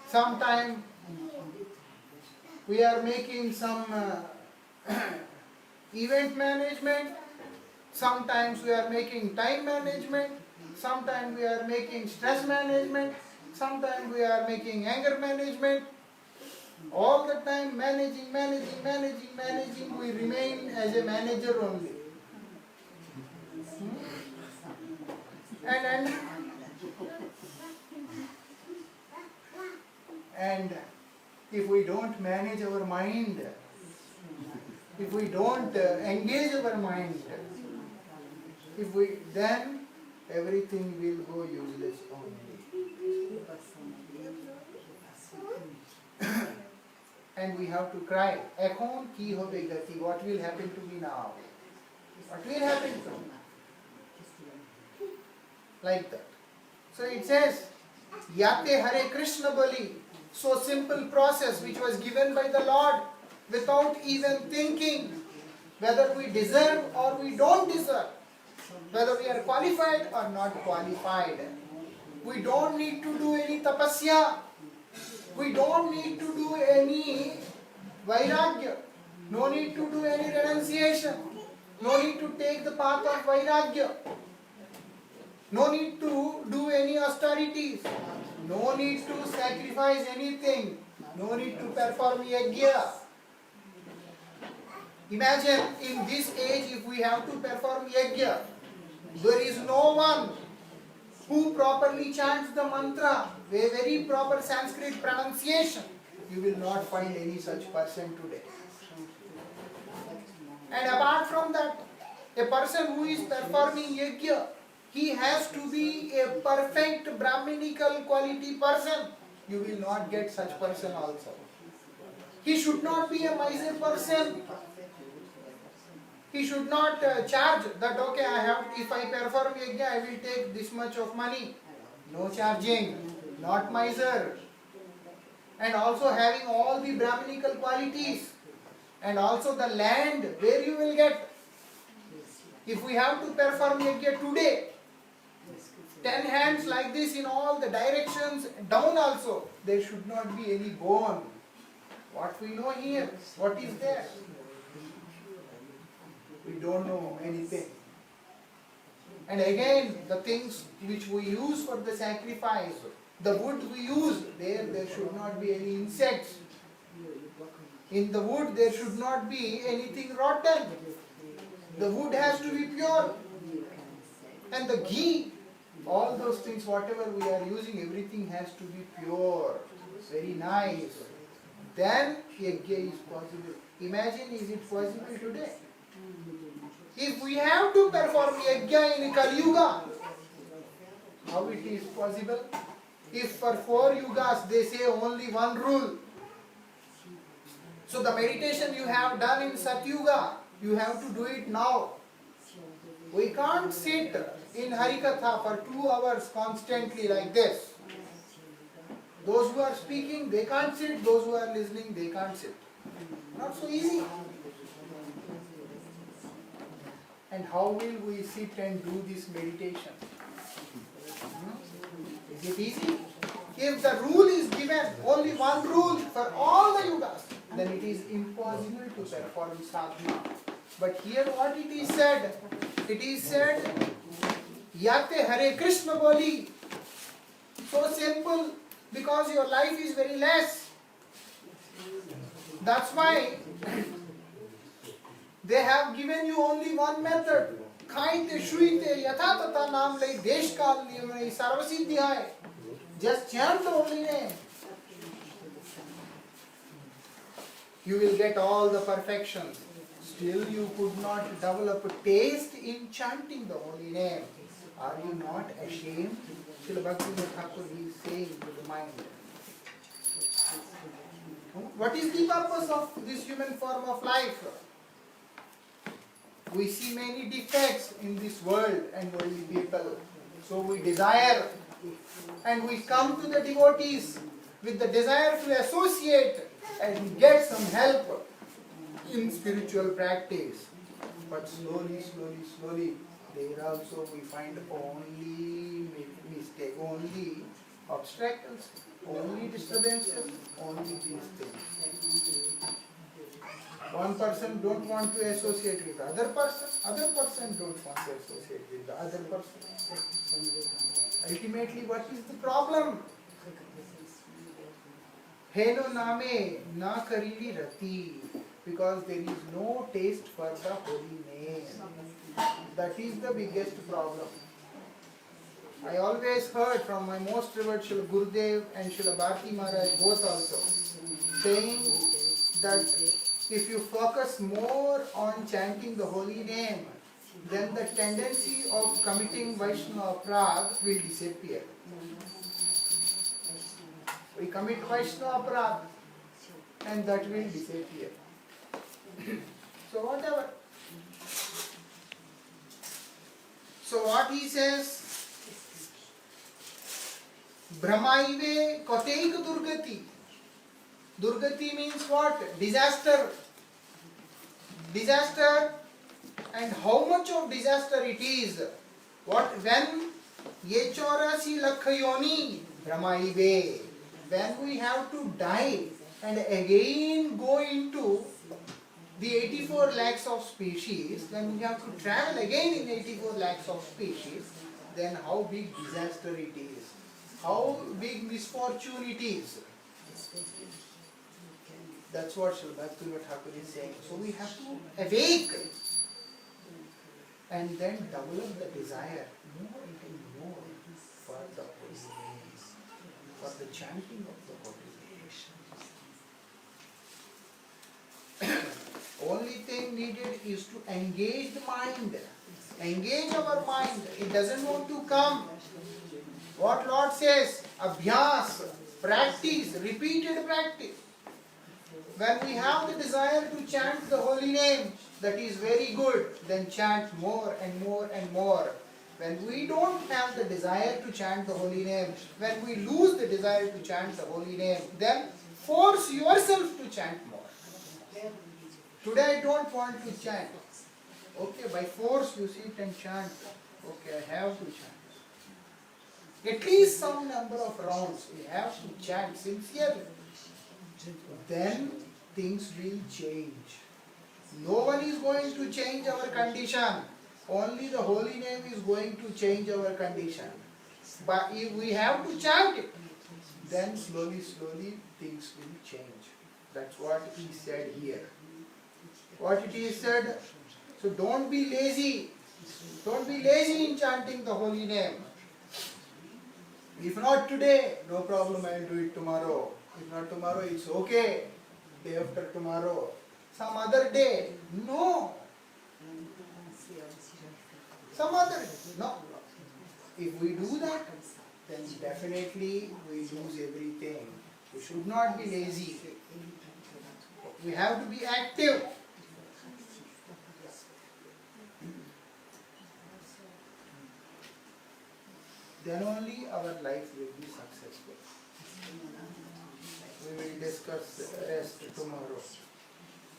Sometime we are making some event management, sometimes we are making time management, sometimes we are making stress management, sometimes we are making anger management. All the time managing, we remain as a manager only. And if we don't manage our mind, if we don't engage our mind, then everything will go useless only. And we have to cry, Ekhon ki hobe gati, what will happen to me now? What will happen to me? Like that. So it says, Yate Hare Krishna Bali. So simple process which was given by the Lord without even thinking whether we deserve or we don't deserve, whether we are qualified or not qualified. We don't need to do any tapasya. We don't need to do any vairagya. No need to do any renunciation. No need to take the path of vairagya. No need to do any austerities. No need to sacrifice anything. No need to perform yajna. Imagine in this age if we have to perform yajna, there is no one who properly chants the mantra, a very proper Sanskrit pronunciation. You will not find any such person today. And apart from that, a person who is performing yajna, he has to be a perfect Brahminical quality person. You will not get such person also. He should not be a miser person. He should not charge that, okay, if I perform yajna, I will take this much of money. No charging, not miser. And also having all the Brahminical qualities. And also the land where you will get. If we have to perform yajna today, 10 hands like this in all the directions, down also, there should not be any bone. What we know here, what is there? We don't know anything. And again, the things which we use for the sacrifice, the wood we use, there should not be any insects. In the wood, there should not be anything rotten. The wood has to be pure. And the ghee, all those things, whatever we are using, everything has to be pure, very nice. Then yajna is possible. Imagine, is it possible today? If we have to perform yajna in Kali Yuga, how it is possible? If for 4 yugas they say only one rule. So the meditation you have done in Satyuga, you have to do it now. We can't sit in Harikatha for 2 hours constantly like this. Those who are speaking, they can't sit. Those who are listening, they can't sit. Not so easy. And how will we sit and do this meditation? Is it easy? If the rule is given, only one rule for all the yugas, then it is impossible to perform sadhana. But here what it is said? It is said, Yate Hare Krishna Boli. So simple, because your life is very less. That's why they have given you only one method. Khaite, shuite, yatha tata naam lay, desh kal niyam sarvasiddhi hai. Just chant the holy name. You will get all the perfections. Still you could not develop a taste in chanting the holy name. Are you not ashamed? Srila Bhaktivinoda Thakur is saying to the mind. What is the purpose of this human form of life? We see many defects in this world and worldly people. So we desire, and we come to the devotees with the desire to associate and get some help in spiritual practice. But slowly, there also we find only mistake, only obstacles, only disturbances, only these things. One person don't want to associate with other person don't want to associate with the other person. Ultimately, what is the problem? Heno name na karili rati, because there is no taste for the holy name. That is the biggest problem. I always heard from my most revered Srila Gurudev and Srila Bharti Maharaj both also, saying that if you focus more on chanting the holy name, then the tendency of committing Vaishnava Aparadh will disappear. We commit Vaishnava Aparadh and that will disappear. So whatever. So what he says, Brahmaive Koteik Durgati. Durgati means what? Disaster. Disaster. And how much of disaster it is? What? When Ye Chaurasi Lakhayoni Brahmaive. When we have to die and again go into the 84 lakhs of species, then we have to travel again in 84 lakhs of species, then how big disaster it is, how big misfortune it is. That's what Srila Bhaktivinoda Thakur is saying. So we have to awake and then develop the desire more and more for the holy names, for the chanting of the holy names. Only thing needed is to engage the mind, engage our mind. It doesn't want to come. What Lord says, abhyas, practice, repeated practice. When we have the desire to chant the holy name, that is very good, then chant more and more and more. When we don't have the desire to chant the holy name, when we lose the desire to chant the holy name, then force yourself to chant more. Today I don't want to chant. Okay, by force you sit and chant. Okay, I have to chant. At least some number of rounds we have to chant sincerely. Then things will change. No one is going to change our condition. Only the holy name is going to change our condition. But if we have to chant it, then slowly, slowly things will change. That's what he said here. What it is said, so don't be lazy. Don't be lazy in chanting the holy name. If not today, no problem, I will do it tomorrow. If not tomorrow, it's okay. Day after tomorrow. Some other day. No. Some other day. No. If we do that, then definitely we lose everything. We should not be lazy. We have to be active. Then only our life will be successful. We will discuss the rest tomorrow.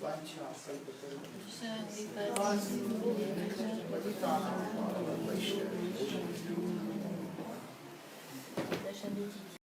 Vancha kalpatarubhyascha.